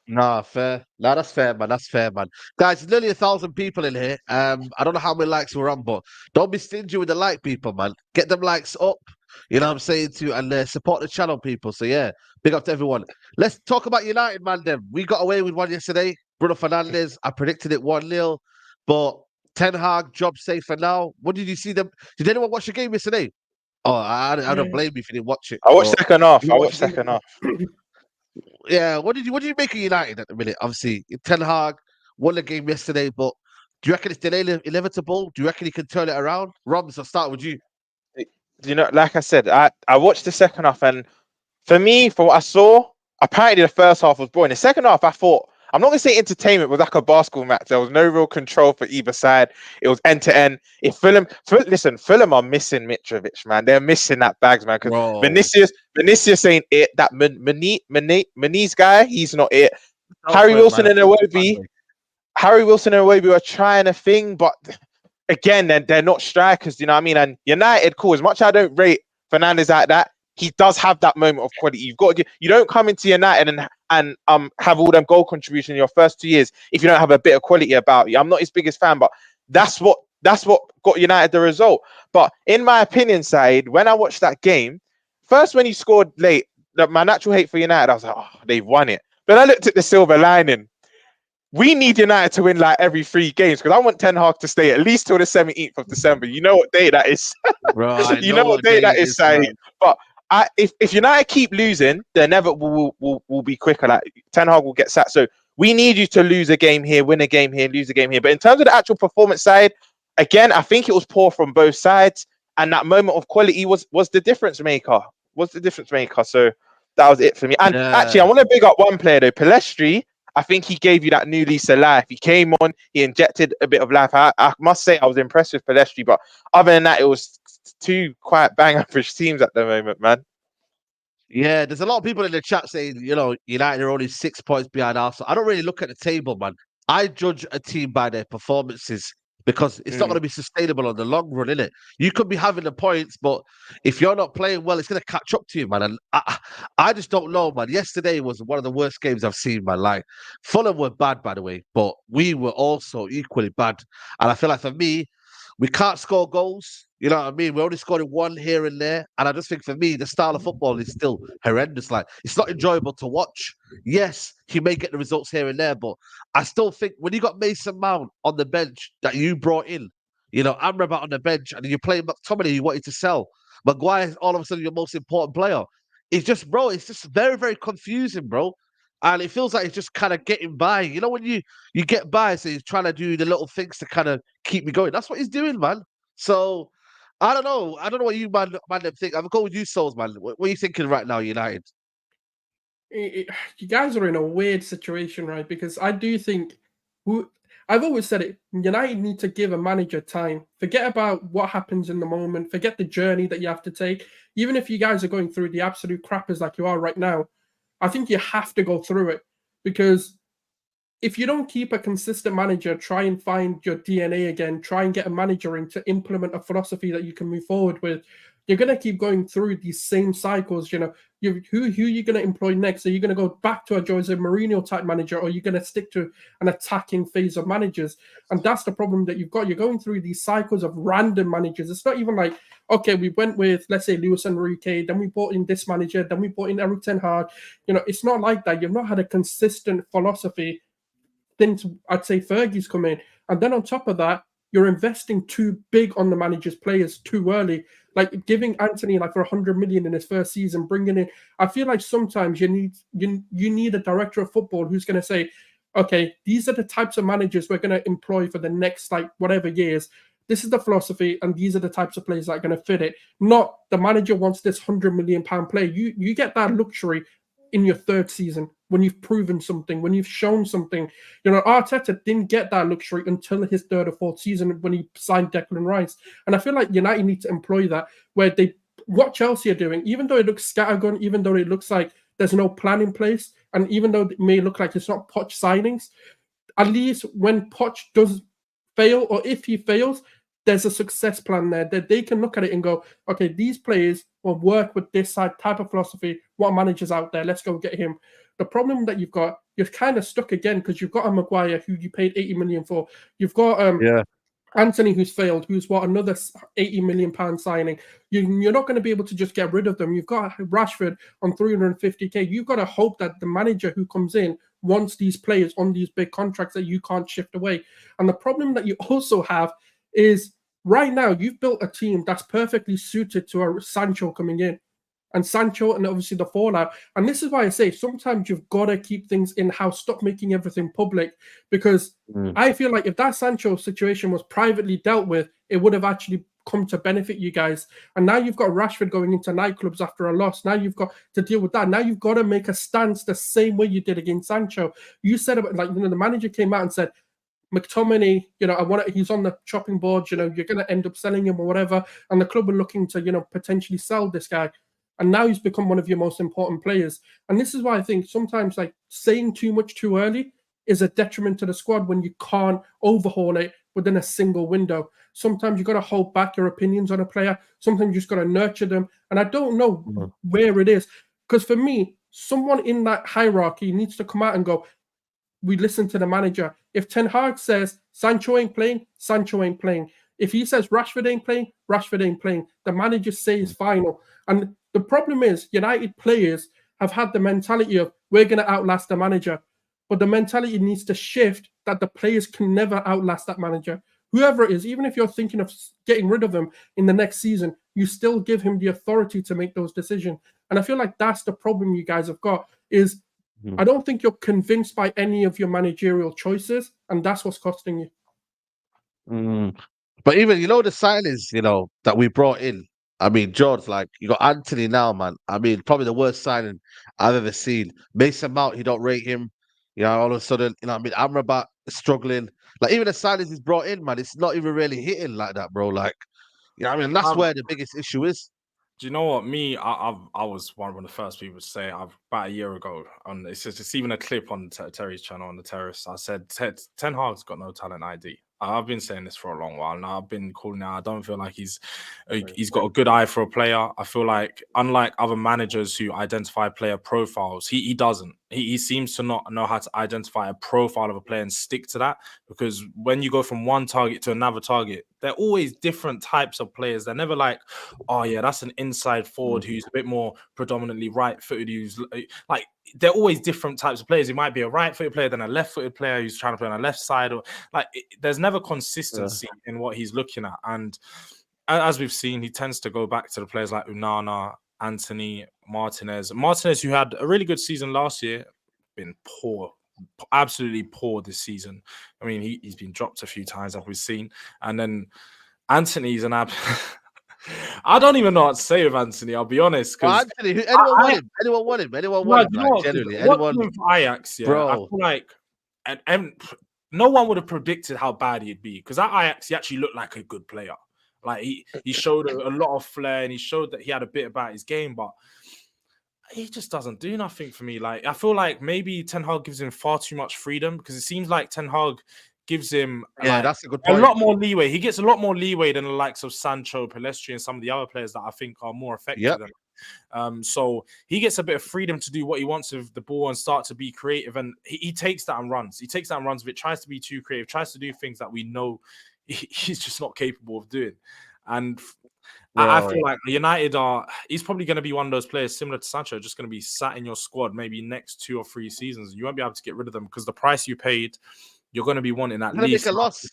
Nah, fair. Nah, that's fair, man. That's fair, man. Guys, there's nearly 1,000 people in here. I don't know how many likes we're on, but don't be stingy with the like, people, man. Get them likes up. You know what I'm saying to, and support the channel, people. So yeah, big up to everyone. Let's talk about United, man. Then we got away with one yesterday. Bruno Fernandes. I predicted it 1-0, but Ten Hag job safe for now. What did you see them? Did anyone watch the game yesterday? Oh, I don't blame you if you didn't watch it. I watched second half. Yeah, what did you make of United at the minute? Obviously, Ten Hag won the game yesterday, but do you reckon it's inevitable? Do you reckon he can turn it around? Robs, I'll start with you. You know, like I said, I watched the second half, and for me, for what I saw, apparently the first half was boring. The second half, I thought, I'm not going to say entertainment, was like a basketball match. There was no real control for either side. It was end to end. If Fulham are missing Mitrovic, man. They're missing that bags, man. Because Vinicius ain't it. That Maniz guy, he's not it. Harry Wilson and Iwobi are trying a thing, but again, they're not strikers. You know what I mean? And United, cool. As much as I don't rate Fernandes like that, he does have that moment of quality. You don't come into United and have all them goal contributions in your first 2 years if you don't have a bit of quality about you. I'm not his biggest fan, but that's what got United the result. But in my opinion, Said, when I watched that game, first when he scored late, my natural hate for United, I was like, oh, they've won it. But I looked at the silver lining. We need United to win like every 3 games because I want Ten Hag to stay at least till the 17th of December. You know what day that is. Bro, you know what day that is, Said. But if United keep losing, the inevitable will be quicker. Like Ten Hag will get sacked. So we need you to lose a game here, win a game here, lose a game here. But in terms of the actual performance side, again, I think it was poor from both sides, and that moment of quality was the difference maker. So that was it for me. And actually, I want to big up one player though, Pellistri. I think he gave you that new lease of life. He came on, he injected a bit of life. I must say I was impressed with Pellistri, but other than that, it was 2 quite bang average teams at the moment, man. Yeah, there's a lot of people in the chat saying, United are only 6 points behind Arsenal. I don't really look at the table, man. I judge a team by their performances because it's not going to be sustainable on the long run, innit? You could be having the points, but if you're not playing well, it's going to catch up to you, man. And I just don't know, man. Yesterday was one of the worst games I've seen in my life. Fulham were bad, by the way, but we were also equally bad. And I feel like for me, we can't score goals. You know what I mean? We're only scoring one here and there. And I just think for me, the style of football is still horrendous. Like, it's not enjoyable to watch. Yes, he may get the results here and there, but I still think when you got Mason Mount on the bench that you brought in, you know, Amrabat on the bench, and you're playing McTominay, you wanted to sell. Maguire, all of a sudden, your most important player. It's just, bro, it's just very, very confusing, bro. And it feels like it's just kind of getting by. You know, when you get by, so he's trying to do the little things to kind of keep me going. That's what he's doing, man. So I don't know. I don't know what you man think. I'm going with you, Souls, man. What are you thinking right now, United? You guys are in a weird situation, right? Because I do think I've always said it. United need to give a manager time. Forget about what happens in the moment. Forget the journey that you have to take. Even if you guys are going through the absolute crappers like you are right now, I think you have to go through it, because if you don't keep a consistent manager, try and find your DNA again, try and get a manager in to implement a philosophy that you can move forward with, you're going to keep going through these same cycles. You know, who are you going to employ next? Are you going to go back to a Jose Mourinho type manager, or are you going to stick to an attacking phase of managers? And that's the problem that you've got. You're going through these cycles of random managers. It's not even like, okay, we went with, let's say, Luis Enrique, then we brought in this manager, then we brought in Eric Ten Hag. You know, it's not like that. You've not had a consistent philosophy since, I'd say, Fergie's come in. And then on top of that, you're investing too big on the manager's players too early. Like giving Anthony like for 100 million in his first season, bringing in. I feel like sometimes you need a director of football who's going to say, okay, these are the types of managers we're going to employ for the next like whatever years. This is the philosophy, and these are the types of players that are going to fit it. Not the manager wants this £100 million player. You get that luxury in your third season when you've proven something, when you've shown something. You know, Arteta didn't get that luxury until his third or fourth season when he signed Declan Rice. And I feel like United need to employ that, where what Chelsea are doing, even though it looks scattergun, even though it looks like there's no plan in place, and even though it may look like it's not Poch signings, at least when Poch does fail, or if he fails, there's a success plan there that they can look at it and go, okay, these players will work with this type of philosophy. What manager's out there? Let's go get him. The problem that you've got, you're kind of stuck again because you've got a Maguire who you paid 80 million for. You've got Anthony who's failed, who's another 80 million pound signing. You're not going to be able to just get rid of them. You've got Rashford on 350k. You've got to hope that the manager who comes in wants these players on these big contracts that you can't shift away. And the problem that you also have is right now you've built a team that's perfectly suited to a Sancho coming in. And Sancho, and obviously the fallout. And this is why I say sometimes you've got to keep things in-house, stop making everything public, because I feel like if that Sancho situation was privately dealt with, it would have actually come to benefit you guys. And now you've got Rashford going into nightclubs after a loss. Now you've got to deal with that. Now you've got to make a stance the same way you did against Sancho. You said about, like, the manager came out and said, McTominay, he's on the chopping board, you're going to end up selling him or whatever. And the club are looking to, potentially sell this guy. And now he's become one of your most important players. And this is why I think sometimes like saying too much too early is a detriment to the squad when you can't overhaul it within a single window. Sometimes you've got to hold back your opinions on a player. Sometimes you just got to nurture them. And I don't know where it is. Because for me, someone in that hierarchy needs to come out and go, we listen to the manager. If Ten Hag says Sancho ain't playing, Sancho ain't playing. If he says Rashford ain't playing, Rashford ain't playing. The manager says final. And the problem is United players have had the mentality of we're going to outlast the manager. But the mentality needs to shift that the players can never outlast that manager. Whoever it is, even if you're thinking of getting rid of them in the next season, you still give him the authority to make those decisions. And I feel like that's the problem you guys have got is I don't think you're convinced by any of your managerial choices, and that's what's costing you. But even, the signings, that we brought in, I mean, George, like, you got Anthony now, man. I mean, probably the worst signing I've ever seen. Mason Mount, you don't rate him. All of a sudden, Amrabat is struggling. Like, even the signings he's brought in, man, it's not even really hitting like that, bro. Like, that's where the biggest issue is. Do you know what? I was one of the first people to say about a year ago, it's just even a clip on Terry's channel on the Terrace. I said Ten Hag's got no talent ID. I've been saying this for a long while now. I've been calling out. I don't feel like he's got a good eye for a player. I feel like, unlike other managers who identify player profiles, he doesn't. He seems to not know how to identify a profile of a player and stick to that. Because when you go from one target to another target, they're always different types of players. They're never like, oh yeah, that's an inside forward who's a bit more predominantly right-footed. Who's like, they're always different types of players. He might be a right-footed player, then a left-footed player who's trying to play on the left side, or like there's never consistency in what he's looking at. And as we've seen, he tends to go back to the players like Unana, Anthony, Martinez, who had a really good season last year, been poor, absolutely poor this season. I mean, he's been dropped a few times, as we've seen. And then Anthony's an I don't even know what to say with Anthony, I'll be honest. Anthony, anyone want him? Anyone want him? Anyone want him? Like, generally, anyone with Ajax, yeah, bro. I feel like and no one would have predicted how bad he'd be, because at Ajax he actually looked like a good player. Like he showed a lot of flair, and he showed that he had a bit about his game, but he just doesn't do nothing for me. Like, I feel like maybe Ten Hag gives him far too much freedom, because it seems like Ten Hag gives him that's a good point. A lot more leeway. He gets a lot more leeway than the likes of Sancho, Pelestri, and some of the other players that I think are more effective than him. So he gets a bit of freedom to do what he wants with the ball and start to be creative, and he takes that and runs. He takes that and runs with it, tries to be too creative, tries to do things that we know he's just not capable of doing. And I feel like United he's probably going to be one of those players similar to Sancho, just going to be sat in your squad maybe next 2 or 3 seasons. You won't be able to get rid of them, because the price you paid, you're going to be wanting at least make a loss,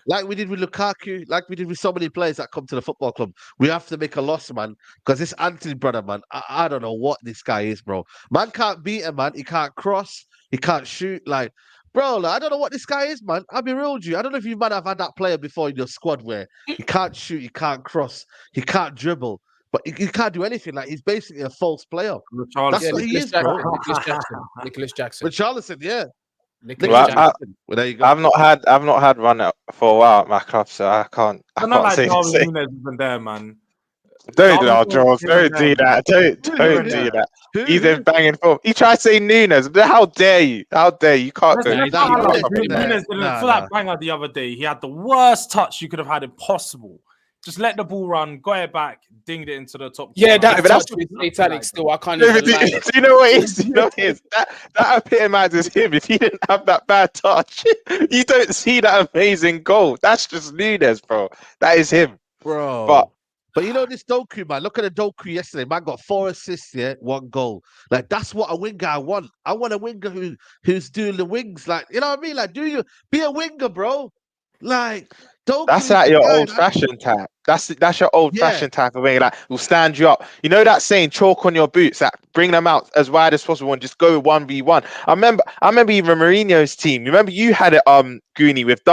like we did with Lukaku, like we did with so many players that come to the football club. We have to make a loss, man, because this Anthony brother, man, I don't know what this guy is, bro. Man can't beat him, man. He can't cross, he can't shoot. Like, bro, like, I don't know what this guy is, man. I'll be real with you. I don't know if you might have had that player before in your squad where he can't shoot, he can't cross, he can't dribble, but he can't do anything. Like, he's basically a false player. That's what he is, bro. Nicholas Jackson. Richarlison, yeah. Well, there you go. I've not had run it for a while at my club, so I can't say Darwin Núñez isn't there, man. Don't do that, Charles. Don't do that. Don't do that. He's in banging form. He tried to say Núñez. How dare you? How dare you? You can't do that. Núñez for that banger the other day, he had the worst touch you could have had impossible. Just let the ball run, got it back, dinged it into the top. Yeah, that's satanic still. I can't even lie. Do you know what it is? You know what it is? That epitomizes him. If he didn't have that bad touch, you don't see that amazing goal. That's just Núñez, bro. That is him. Bro. But you know this Doku, man. Look at the Doku yesterday. Man got 4 assists, 1 goal. Like, that's what a winger I want. I want a winger who's doing the wings. Like, you know what I mean? Like, be a winger, bro. Like, Doku, that's like your old-fashioned type. That's your old-fashioned type of winger. Like, will stand you up. You know that saying, chalk on your boots. Like, bring them out as wide as possible and just go 1v1. I remember even Mourinho's team. You remember you had it, Goonie, with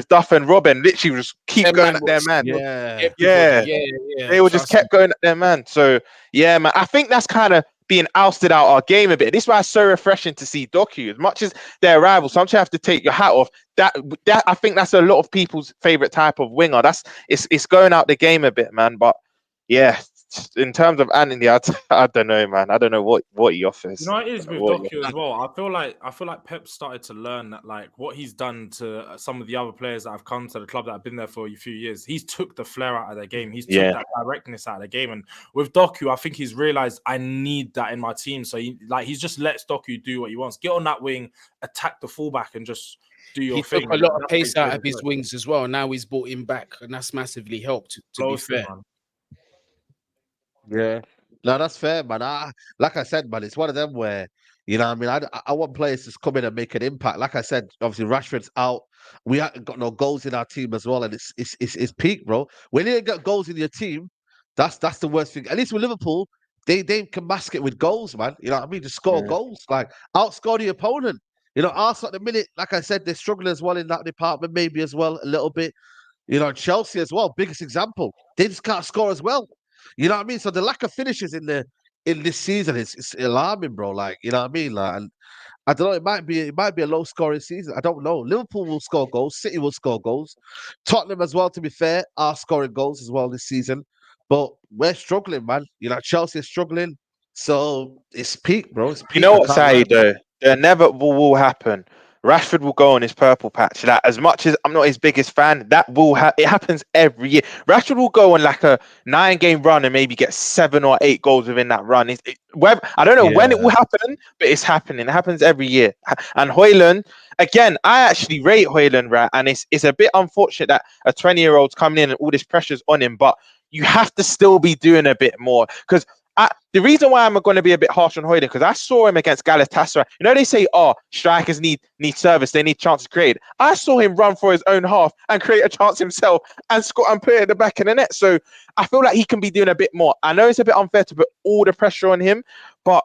Duff and Robin. Literally just keep going at their man. Yeah. They would just kept going at their man. So yeah, man. I think that's kind of being ousted out our game a bit. This is why it's so refreshing to see Doku. As much as their rivals, sometimes you have to take your hat off. That I think that's a lot of people's favorite type of winger. It's going out the game a bit, man. But yeah, in terms of Anthony, I don't know, man. I don't know what he offers. You know, it is with Doku as well. I feel like Pep started to learn that, like, what he's done to some of the other players that have come to the club that have been there for a few years. He's took the flair out of their game. He's took that directness out of their game. And with Doku, I think he's realized I need that in my team. So he's just lets Doku do what he wants. Get on that wing, attack the fullback, and just do your thing. He took a lot of pace out of his wings as well. Now he's brought him back, and that's massively helped. To be fair. Yeah, no, that's fair, man. Like I said, man, it's one of them where, you know what I mean, I want players to come in and make an impact. Like I said, obviously Rashford's out. We haven't got no goals in our team as well, and it's peak, bro. When you get goals in your team, that's the worst thing. At least with Liverpool, they can mask it with goals, man. You know what I mean? Just score goals, like outscore the opponent. You know, Arsenal at the minute, like I said, they're struggling as well in that department, maybe as well a little bit. You know, Chelsea as well, biggest example. They just can't score as well. You know what I mean? So the lack of finishes in this season is alarming, bro. Like, you know what I mean? Like, and I don't know, it might be a low scoring season. I don't know. Liverpool will score goals, City will score goals. Tottenham as well, to be fair, are scoring goals as well this season. But we're struggling, man. You know, Chelsea is struggling. So it's peak, bro. It's peak. You know what, Saeed, though? The inevitable will happen. Rashford will go on his purple patch. Like, as much as I'm not his biggest fan, it happens every year. Rashford will go on like a 9-game run and maybe get 7 or 8 goals within that run. I don't know when it will happen, but it's happening. It happens every year. And Hojlund, again, I actually rate Hojlund, right? And it's a bit unfortunate that a 20-year-old's coming in and all this pressure's on him, but you have to still be doing a bit more. Because the reason why I'm going to be a bit harsh on Hojlund, because I saw him against Galatasaray. You know, they say, strikers need service, they need chances created. I saw him run for his own half and create a chance himself and score and put it at the back of the net. So I feel like he can be doing a bit more. I know it's a bit unfair to put all the pressure on him, but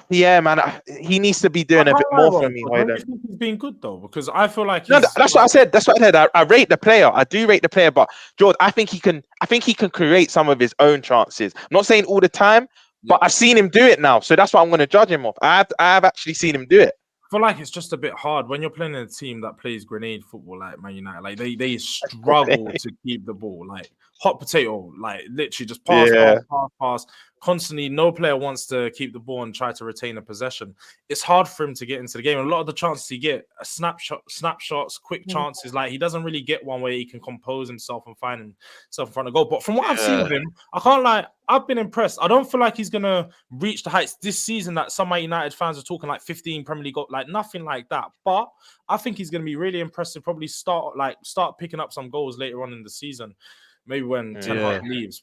yeah, man, he needs to be doing a bit more for me. Don't you think he's been good though? Because I feel like no, that's what I said. That's what I said. I rate the player. I do rate the player, but George, I think he can create some of his own chances. I'm not saying all the time, but I've seen him do it now, so that's what I'm going to judge him off. I have actually seen him do it. I feel like it's just a bit hard when you're playing in a team that plays grenade football like Man United. Like they struggle to keep the ball. Like hot potato, like literally just pass. Constantly, no player wants to keep the ball and try to retain a possession. It's hard for him to get into the game. A lot of the chances he get are snapshots, quick chances. Like he doesn't really get one where he can compose himself and find himself in front of goal. But from what I've seen of him, I can't lie, I've been impressed. I don't feel like he's gonna reach the heights this season that some Man United fans are talking like 15 Premier League goals, like nothing like that. But I think he's gonna be really impressive. Probably start picking up some goals later on in the season. Maybe when Ten Hag leaves.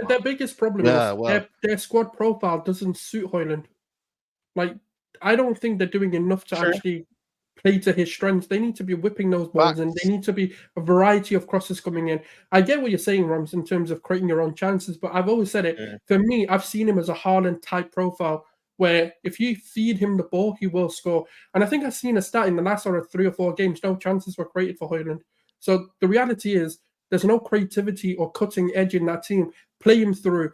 Their biggest problem is their squad profile doesn't suit Hojlund. Like, I don't think they're doing enough to actually play to his strengths. They need to be whipping those balls, and they need to be a variety of crosses coming in. I get what you're saying, Rams, in terms of creating your own chances, but I've always said it. For me, I've seen him as a Haaland type profile, where if you feed him the ball, he will score. And I think I've seen a stat in the last 3 or 4 games, no chances were created for Hojlund. So the reality is, there's no creativity or cutting edge in that team. Play him through,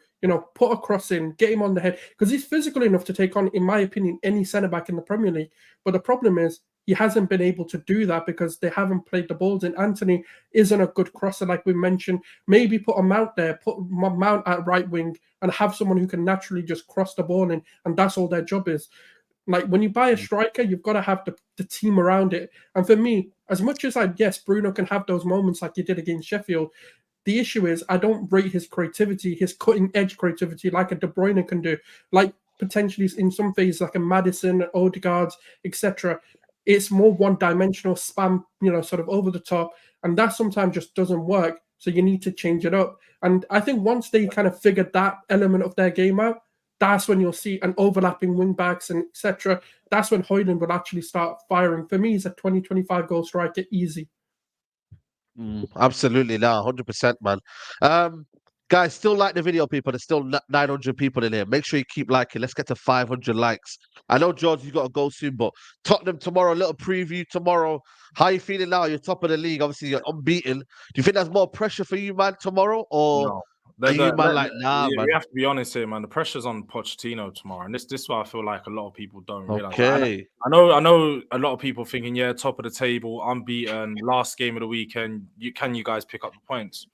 put a cross in, get him on the head. Because he's physical enough to take on, in my opinion, any centre-back in the Premier League. But the problem is, he hasn't been able to do that because they haven't played the balls in. Anthony isn't a good crosser, like we mentioned. Maybe put a Mount there, put Mount at right wing, and have someone who can naturally just cross the ball in, and that's all their job is. Like, when you buy a striker, you've got to have the team around it. And for me, as much as Bruno can have those moments like he did against Sheffield, the issue is I don't rate his creativity, his cutting-edge creativity like a De Bruyne can do, like potentially in some phases like a Maddison, Odegaard, etc. It's more one-dimensional spam, sort of over the top, and that sometimes just doesn't work, so you need to change it up. And I think once they kind of figured that element of their game out, that's when you'll see an overlapping wing backs and etc. That's when Hojlund will actually start firing. For me, he's a 20-25 goal striker, easy. Absolutely, 100%, man. Guys, still like the video, people. There's still 900 people in here. Make sure you keep liking. Let's get to 500 likes. I know, George, you got to go soon, but Tottenham tomorrow, a little preview tomorrow. How are you feeling now? You're top of the league. Obviously, you're unbeaten. Do you think there's more pressure for you, man, tomorrow? Or no. Man? We have to be honest here, man. The pressure's on Pochettino tomorrow, and this is why I feel like a lot of people don't realize. Okay. I know a lot of people thinking, top of the table, unbeaten, last game of the weekend. Can you guys pick up the points?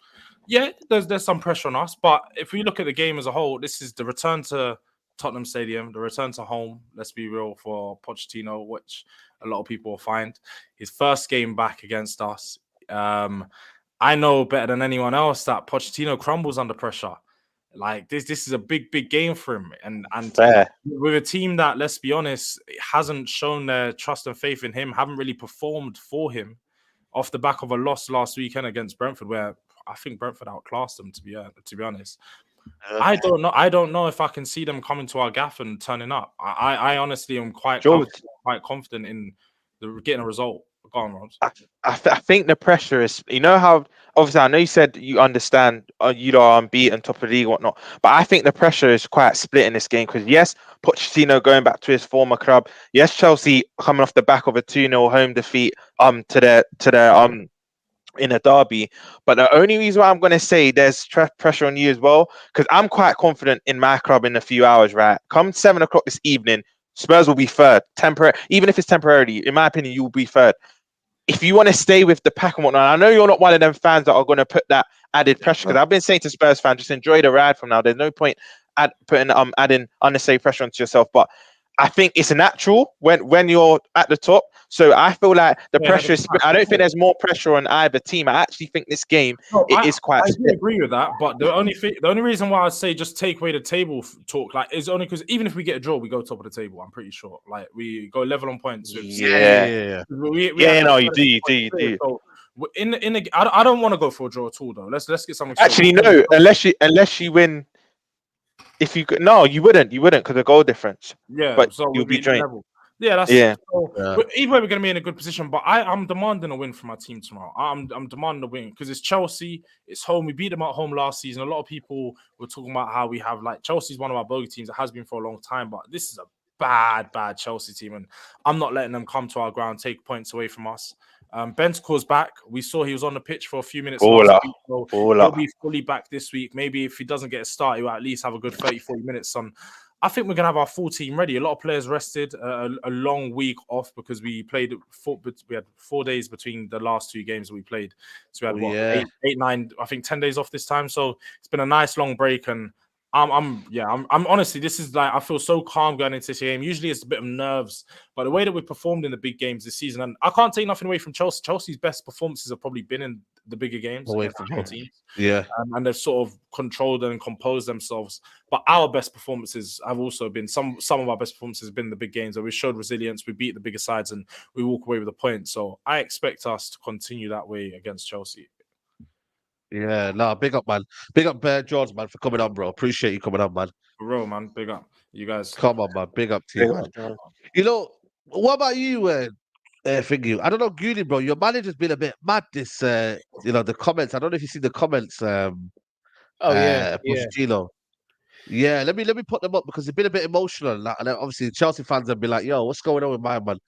Yeah, there's some pressure on us, but if we look at the game as a whole, this is the return to Tottenham Stadium, the return to home. Let's be real, for Pochettino, which a lot of people will find his first game back against us. I know better than anyone else that Pochettino crumbles under pressure. Like this is a big game for him, and with a team that, let's be honest, hasn't shown their trust and faith in him, haven't really performed for him, off the back of a loss last weekend against Brentford, where I think Brentford outclassed them. To be honest, I don't know if I can see them coming to our gaff and turning up. I honestly am quite confident in getting a result. Go on, Robs. I think the pressure is, how, obviously, I know you said you understand, you are unbeaten, top of the league, whatnot, but I think the pressure is quite split in this game because, yes, Pochettino going back to his former club, yes, Chelsea coming off the back of a 2-0 home defeat to their in a derby, but the only reason why I'm going to say there's pressure on you as well, because I'm quite confident in my club in a few hours, right? Come 7 o'clock this evening, Spurs will be third, even if it's temporarily. In my opinion, you will be third. If you want to stay with the pack and whatnot, I know you're not one of them fans that are going to put that added pressure, because I've been saying to Spurs fans, just enjoy the ride from now. There's no point adding unnecessary pressure onto yourself. But I think it's natural when you're at the top. So I feel like the pressure is. I don't think there's more pressure on either team. I actually think this game is quite. I do agree with that, but the only reason why I say just take away the table talk is only because even if we get a draw, we go top of the table. I'm pretty sure. Like we go level on points. With Yeah. No, you do. So I don't want to go for a draw at all though. Let's get something. Actually, no. Unless you win. If you could, no, you wouldn't because of goal difference. Yeah, but so you'll be drained. Yeah, that's So, But either way, we're going to be in a good position. But I'm demanding a win from my team tomorrow. I'm demanding a win because it's Chelsea. It's home. We beat them at home last season. A lot of people were talking about how we have Chelsea's one of our bogey teams. It has been for a long time, but this is a bad Chelsea team, and I'm not letting them come to our ground, take points away from us. Bentancur's back. We saw he was on the pitch for a few minutes last week, so he'll be fully back this week. Maybe if he doesn't get a start, he'll at least have a good 30-40 minutes on. I think we're going to have our full team ready. A lot of players rested, a long week off because we played. We had 4 days between the last 2 games that we played. So we had 8, 9, I think 10 days off this time. So it's been a nice long break, and I'm honestly, this is I feel so calm going into this game. Usually it's a bit of nerves, but the way that we performed in the big games this season, and I can't take nothing away from Chelsea. Chelsea's best performances have probably been in the bigger games away against from our teams. Yeah, and they've sort of controlled and composed themselves. But our best performances have also been some of our best performances have been in the big games where we showed resilience, we beat the bigger sides, and we walk away with a point. So I expect us to continue that way against Chelsea. Yeah, no, big up, man. Big up, George, man, for coming on, bro. Appreciate you coming on, man. For real, man. Big up. You guys. Come on, man. Big up to you, man. You know, what about you, Thingy? I don't know, Goody, bro. Your manager's been a bit mad this, the comments. I don't know if you see the comments. Pochettino. Yeah, let me put them up because they've been a bit emotional. And obviously, Chelsea fans have been like, yo, what's going on with my man?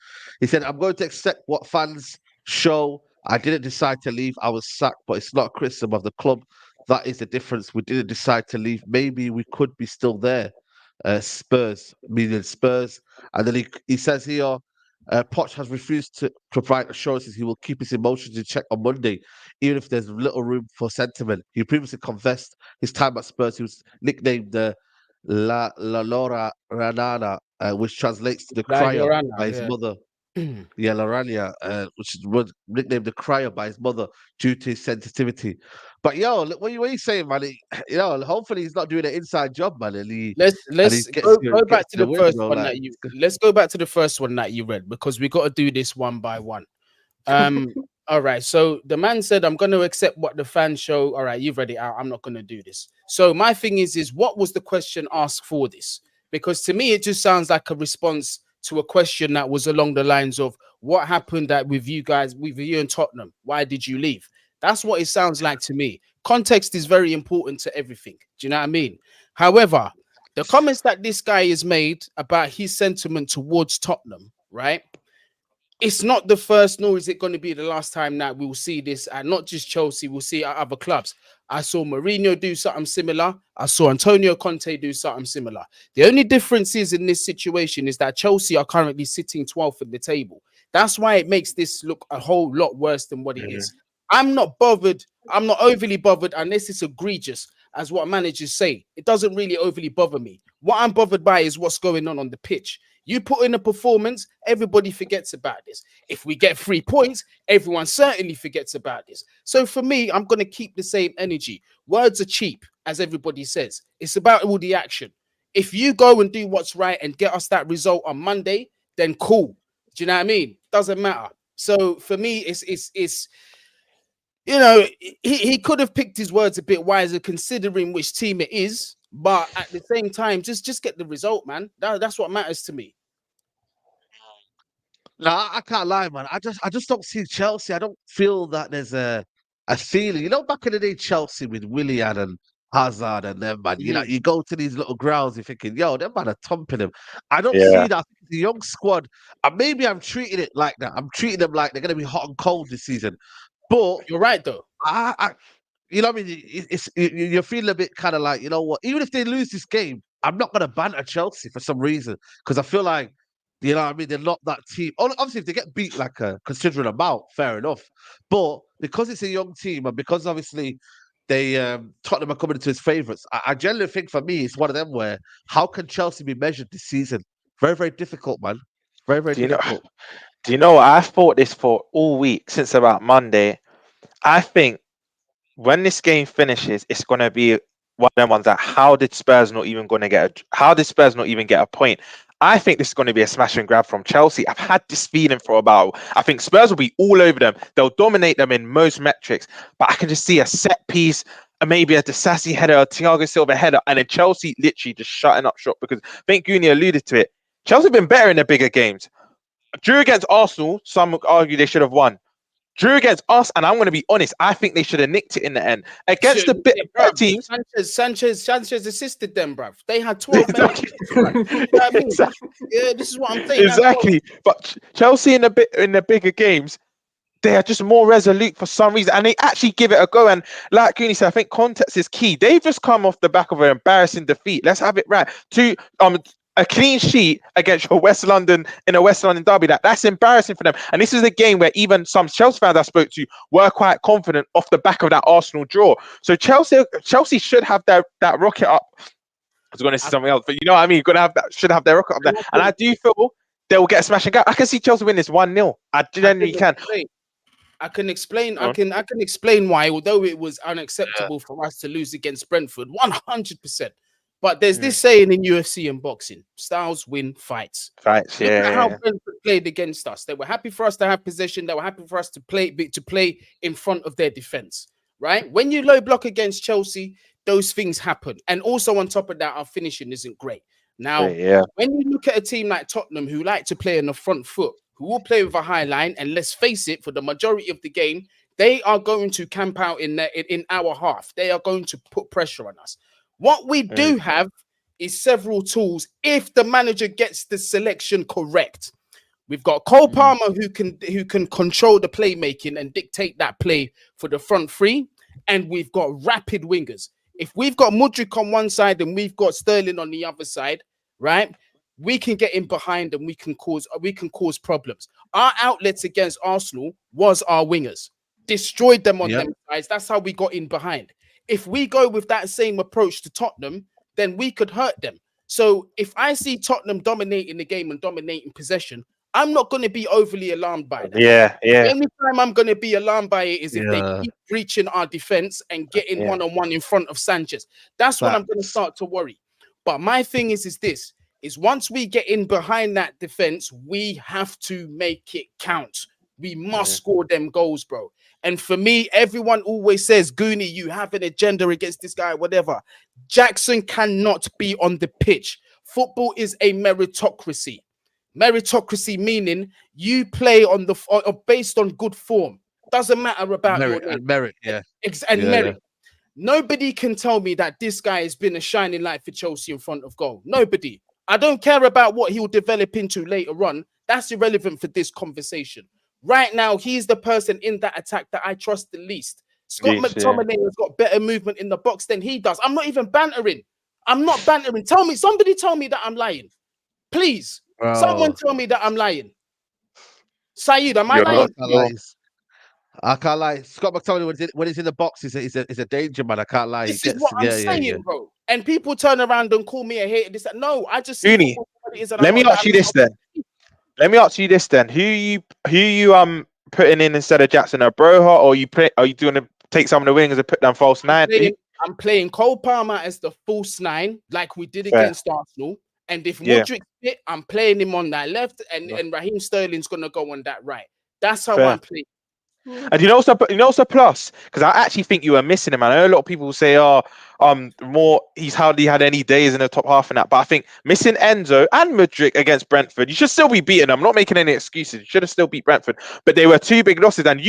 He said, I'm going to accept what fans show. I didn't decide to leave. I was sacked, but it's not a criticism of the club. That is the difference. We didn't decide to leave. Maybe we could be still there. Spurs, meaning Spurs. And then he says here, Poch has refused to provide assurances he will keep his emotions in check on Monday, even if there's little room for sentiment. He previously confessed his time at Spurs. He was nicknamed La Lora Ranana, which translates to the crier by his mother. Yeah, Lorania, which was nicknamed the crier by his mother due to his sensitivity. But yo, look, what are you saying, man? Hopefully he's not doing an inside job, man. Let's go back to the first one that you. Let's go back to the first one that you read because we got to do this one by one. All right. So the man said, "I'm going to accept what the fans show." All right, you've read it out. I'm not going to do this. So my thing is what was the question asked for this? Because to me, it just sounds like a response to a question that was along the lines of what happened with you guys, with you and Tottenham. Why did you leave? That's what it sounds like to me. Context is very important to everything. Do you know what I mean? However, the comments that this guy has made about his sentiment towards Tottenham, right? It's not the first, nor is it going to be the last time that we'll see this at not just Chelsea, we'll see at other clubs. I saw Mourinho do something similar. I saw Antonio Conte do something similar. The only difference is in this situation is that Chelsea are currently sitting 12th at the table. That's why it makes this look a whole lot worse than what it is. I'm not bothered. I'm not overly bothered unless it's egregious, as what managers say. It doesn't really overly bother me. What I'm bothered by is what's going on the pitch. You put in a performance, everybody forgets about this. If we get 3 points, everyone certainly forgets about this. So for me, I'm going to keep the same energy. Words are cheap, as everybody says. It's about all the action. If you go and do what's right and get us that result on Monday, then cool. Do you know what I mean? Doesn't matter. So for me, it's he could have picked his words a bit wiser considering which team it is. But at the same time, just get the result, man. That's what matters to me. No, I can't lie, man. I just don't see Chelsea. I don't feel that there's a feeling. Back in the day, Chelsea with Willian and Hazard and them, man. You go to these little grounds, you're thinking, yo, them man are thumping them. I don't see that. The young squad, and maybe I'm treating it like that. I'm treating them like they're going to be hot and cold this season. But you're right, though. You know what I mean? You're feeling a bit kind of like, you know what? Even if they lose this game, I'm not going to banter Chelsea for some reason because I feel like, you know what I mean? They're not that team. Obviously, if they get beat like a considerable amount, fair enough. But because it's a young team and because obviously Tottenham are coming into his favourites, I generally think for me, it's one of them where how can Chelsea be measured this season Very, very difficult, man. Very, very Do you know? difficult. Do you know what? I've thought this for all week since about Monday. I think when this game finishes, it's gonna be one of them ones that how did Spurs not even get a point? I think this is going to be a smash and grab from Chelsea. I've had this feeling for about. I think Spurs will be all over them. They'll dominate them in most metrics, but I can just see a set piece, maybe a Disasi header, a Thiago Silva header, and then Chelsea literally just shutting up shop because I think Goonie alluded to it. Chelsea have been better in the bigger games. Drew against Arsenal, some would argue they should have won. Drew against us, and I'm going to be honest, I think they should have nicked it in the end. Against the better teams. Sanchez assisted them, bruv. They had 12 Exactly. minutes. You know what I mean? Yeah, this is what I'm saying. Exactly. But Chelsea in the bigger games, they are just more resolute for some reason, and they actually give it a go. And like Goonie said, I think context is key. They've just come off the back of an embarrassing defeat. Let's have it right. A clean sheet against your West London in a West London derby. That's embarrassing for them. And this is a game where even some Chelsea fans I spoke to were quite confident off the back of that Arsenal draw. So Chelsea should have that rocket up. I was going to say something else, but you know what I mean. Should have their rocket up there. And I do feel they will get a smash and go. I can see Chelsea win this 1-0. I genuinely can. I can explain why, although it was unacceptable for us to lose against Brentford, 100%. But there's this saying in UFC and boxing: styles win fights. Fights, Look at how Brentford played against us. They were happy for us to have possession. They were happy for us to play in front of their defense. Right? When you low block against Chelsea, those things happen. And also on top of that, our finishing isn't great. Now, when you look at a team like Tottenham, who like to play on the front foot, who will play with a high line, and let's face it, for the majority of the game, they are going to camp out in our half. They are going to put pressure on us. What we do have is several tools if the manager gets the selection correct. We've got Cole Palmer who can control the playmaking and dictate that play for the front three, and we've got rapid wingers. If we've got Mudryk on one side and we've got Sterling on the other side, right? We can get in behind and we can cause problems. Our outlets against Arsenal was our wingers. Destroyed them on them sides. That's how we got in behind. If we go with that same approach to Tottenham, then we could hurt them. So if I see Tottenham dominating the game and dominating possession, I'm not going to be overly alarmed by that. The only time I'm going to be alarmed by it is if they keep breaching our defense and getting one-on-one in front of Sanchez. That's when I'm going to start to worry. But my thing is this, is once we get in behind that defense, we have to make it count. We must score them goals, bro. And for me, everyone always says, Goonie, you have an agenda against this guy, whatever. Jackson cannot be on the pitch. Football is a meritocracy. Meritocracy meaning you play on based on good form. Doesn't matter about merit, your name. and merit, Merit. Nobody can tell me that this guy has been a shining light for Chelsea in front of goal. Nobody. I don't care about what he'll develop into later on. That's irrelevant for this conversation. Right now, he's the person in that attack that I trust the least. Scott McTominay has got better movement in the box than he does. I'm not even bantering. I'm not bantering. Somebody tell me that I'm lying. Please. Bro. Someone tell me that I'm lying. Saeed, am I lying? I can't lie. Scott McTominay, when he's in the box, is a danger, man. I can't lie. This is what I'm saying, bro. And people turn around and call me a hater. No, I just see let me ask you this then. Let me ask you this then. Who you putting in instead of Jackson, a Broha, or are you doing to take some of the wingers and put them false nine? I'm playing Cole Palmer as the false nine, like we did against Arsenal. And if Mudryk fit, I'm playing him on that left, and Raheem Sterling's gonna go on that right. That's how I'm playing. And you know also plus, because I actually think you were missing him. I know a lot of people say, he's hardly had any days in the top half and that, but I think missing Enzo and Mudryk against Brentford, you should still be beating them. I'm not making any excuses. You should have still beat Brentford, but they were two big losses. And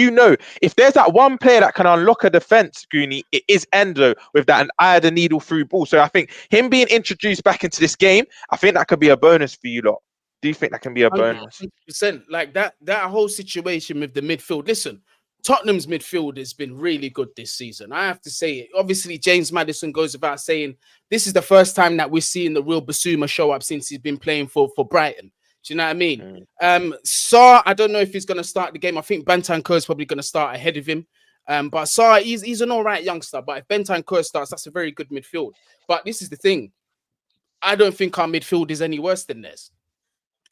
if there's that one player that can unlock a defense, Goonie, it is Enzo with that eye of the needle through ball. So I think him being introduced back into this game, I think that could be a bonus for you lot. Do you think that can be a bonus? 100%. Like that whole situation with the midfield. Listen, Tottenham's midfield has been really good this season. I have to say it. Obviously, James Maddison goes without saying this is the first time that we're seeing the real Basuma show up since he's been playing for Brighton. Do you know what I mean? Sarr, I don't know if he's going to start the game. I think Bentancur is probably going to start ahead of him. But Sarr, he's an all right youngster. But if Bentancur starts, that's a very good midfield. But this is the thing. I don't think our midfield is any worse than theirs.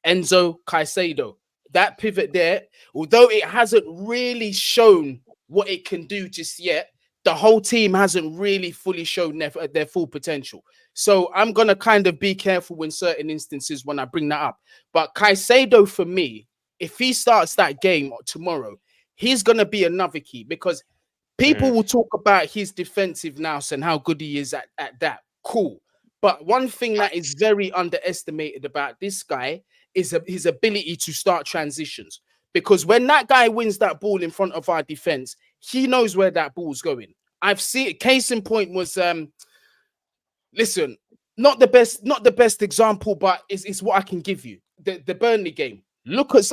Enzo Caicedo. That pivot there, although it hasn't really shown what it can do just yet, the whole team hasn't really fully shown their full potential. So I'm going to kind of be careful in certain instances when I bring that up. But Caicedo, for me, if he starts that game tomorrow, he's going to be another key because people will talk about his defensive nous and how good he is at that. Cool. But one thing that is very underestimated about this guy is his ability to start transitions. Because when that guy wins that ball in front of our defense, he knows where that ball's going. I've seen it. Case in point was, listen, not the best example, but it's what I can give you. The Burnley game. Look at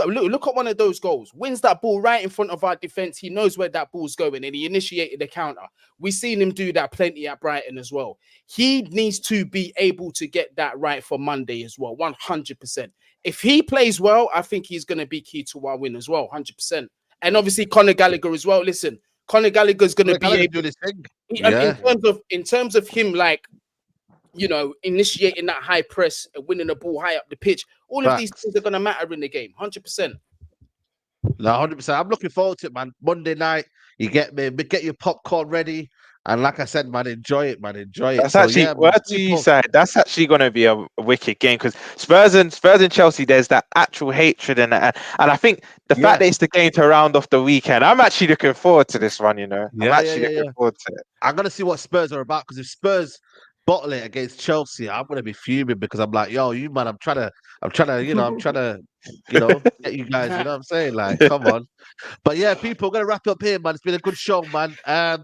one of those goals. Wins that ball right in front of our defense. He knows where that ball's going, and he initiated the counter. We've seen him do that plenty at Brighton as well. He needs to be able to get that right for Monday as well, 100%. If he plays well, I think he's going to be key to our win as well, 100%. And obviously Conor Gallagher as well. Listen, Conor Gallagher's going to be able do this thing. In terms of him, like, you know, initiating that high press and winning the ball high up the pitch. All of these things are going to matter in the game, 100%. No, 100%. I'm looking forward to it, man. Monday night, you get your popcorn ready. And like I said, man, enjoy it, man. Enjoy it. That's actually, that's actually going to be a wicked game because Spurs and Chelsea, there's that actual hatred and I think the fact that it's the game to round off the weekend, I'm actually looking forward to this one, you know. I'm actually looking forward to it. I'm going to see what Spurs are about because if Spurs bottle it against Chelsea, I'm going to be fuming because I'm like, yo, you man, I'm trying to, you know, get you guys, you know what I'm saying? Like, come on. But yeah, people, we're going to wrap up here, man. It's been a good show, man.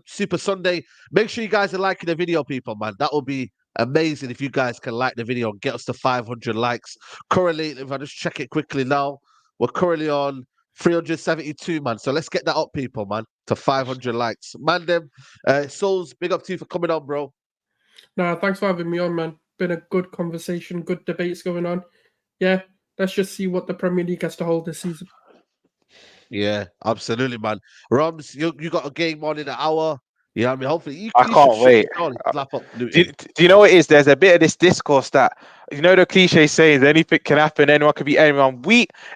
Super Sunday. Make sure you guys are liking the video, people, man. That will be amazing if you guys can like the video and get us to 500 likes. Currently, if I just check it quickly now, we're currently on 372, man. So let's get that up, people, man, to 500 likes. Man, Souls, big up to you for coming on, bro. Nah, thanks for having me on, man. Been a good conversation, good debates going on. Yeah, let's just see what the Premier League has to hold this season. Yeah, absolutely, man. Roms, you got a game on in an hour. You know what I mean? Hopefully, I can't wait. Do you know what it is? There's a bit of this discourse that, you know, the cliche saying anything can happen, anyone could be anyone.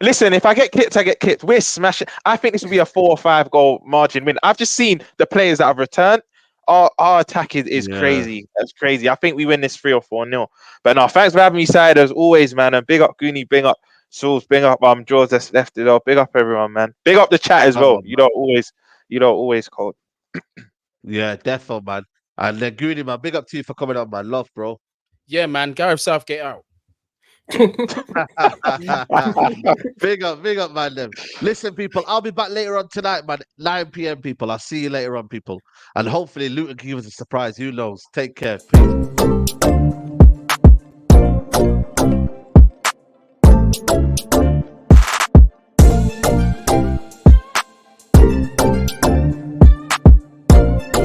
Listen, if I get kicked, I get kicked. We're smashing. I think this will be a 4 or 5 goal margin win. I've just seen the players that have returned. Our attack is crazy. That's crazy. I think we win this 3 or 4-0. But no, thanks for having me, side as always, man. And big up Goonie, big up Souls, big up George that's left it up. Big up everyone, man. Big up the chat as well. You don't always call. Yeah, defo, man. And then Goonie, man, big up to you for coming on, man. Love, bro. Yeah, man. Gareth Southgate out. Big up, man. Them. Listen, people, I'll be back later on tonight, man. 9 p.m. people. I'll see you later on, people. And hopefully Luton can give us a surprise. Who knows? Take care. Peace.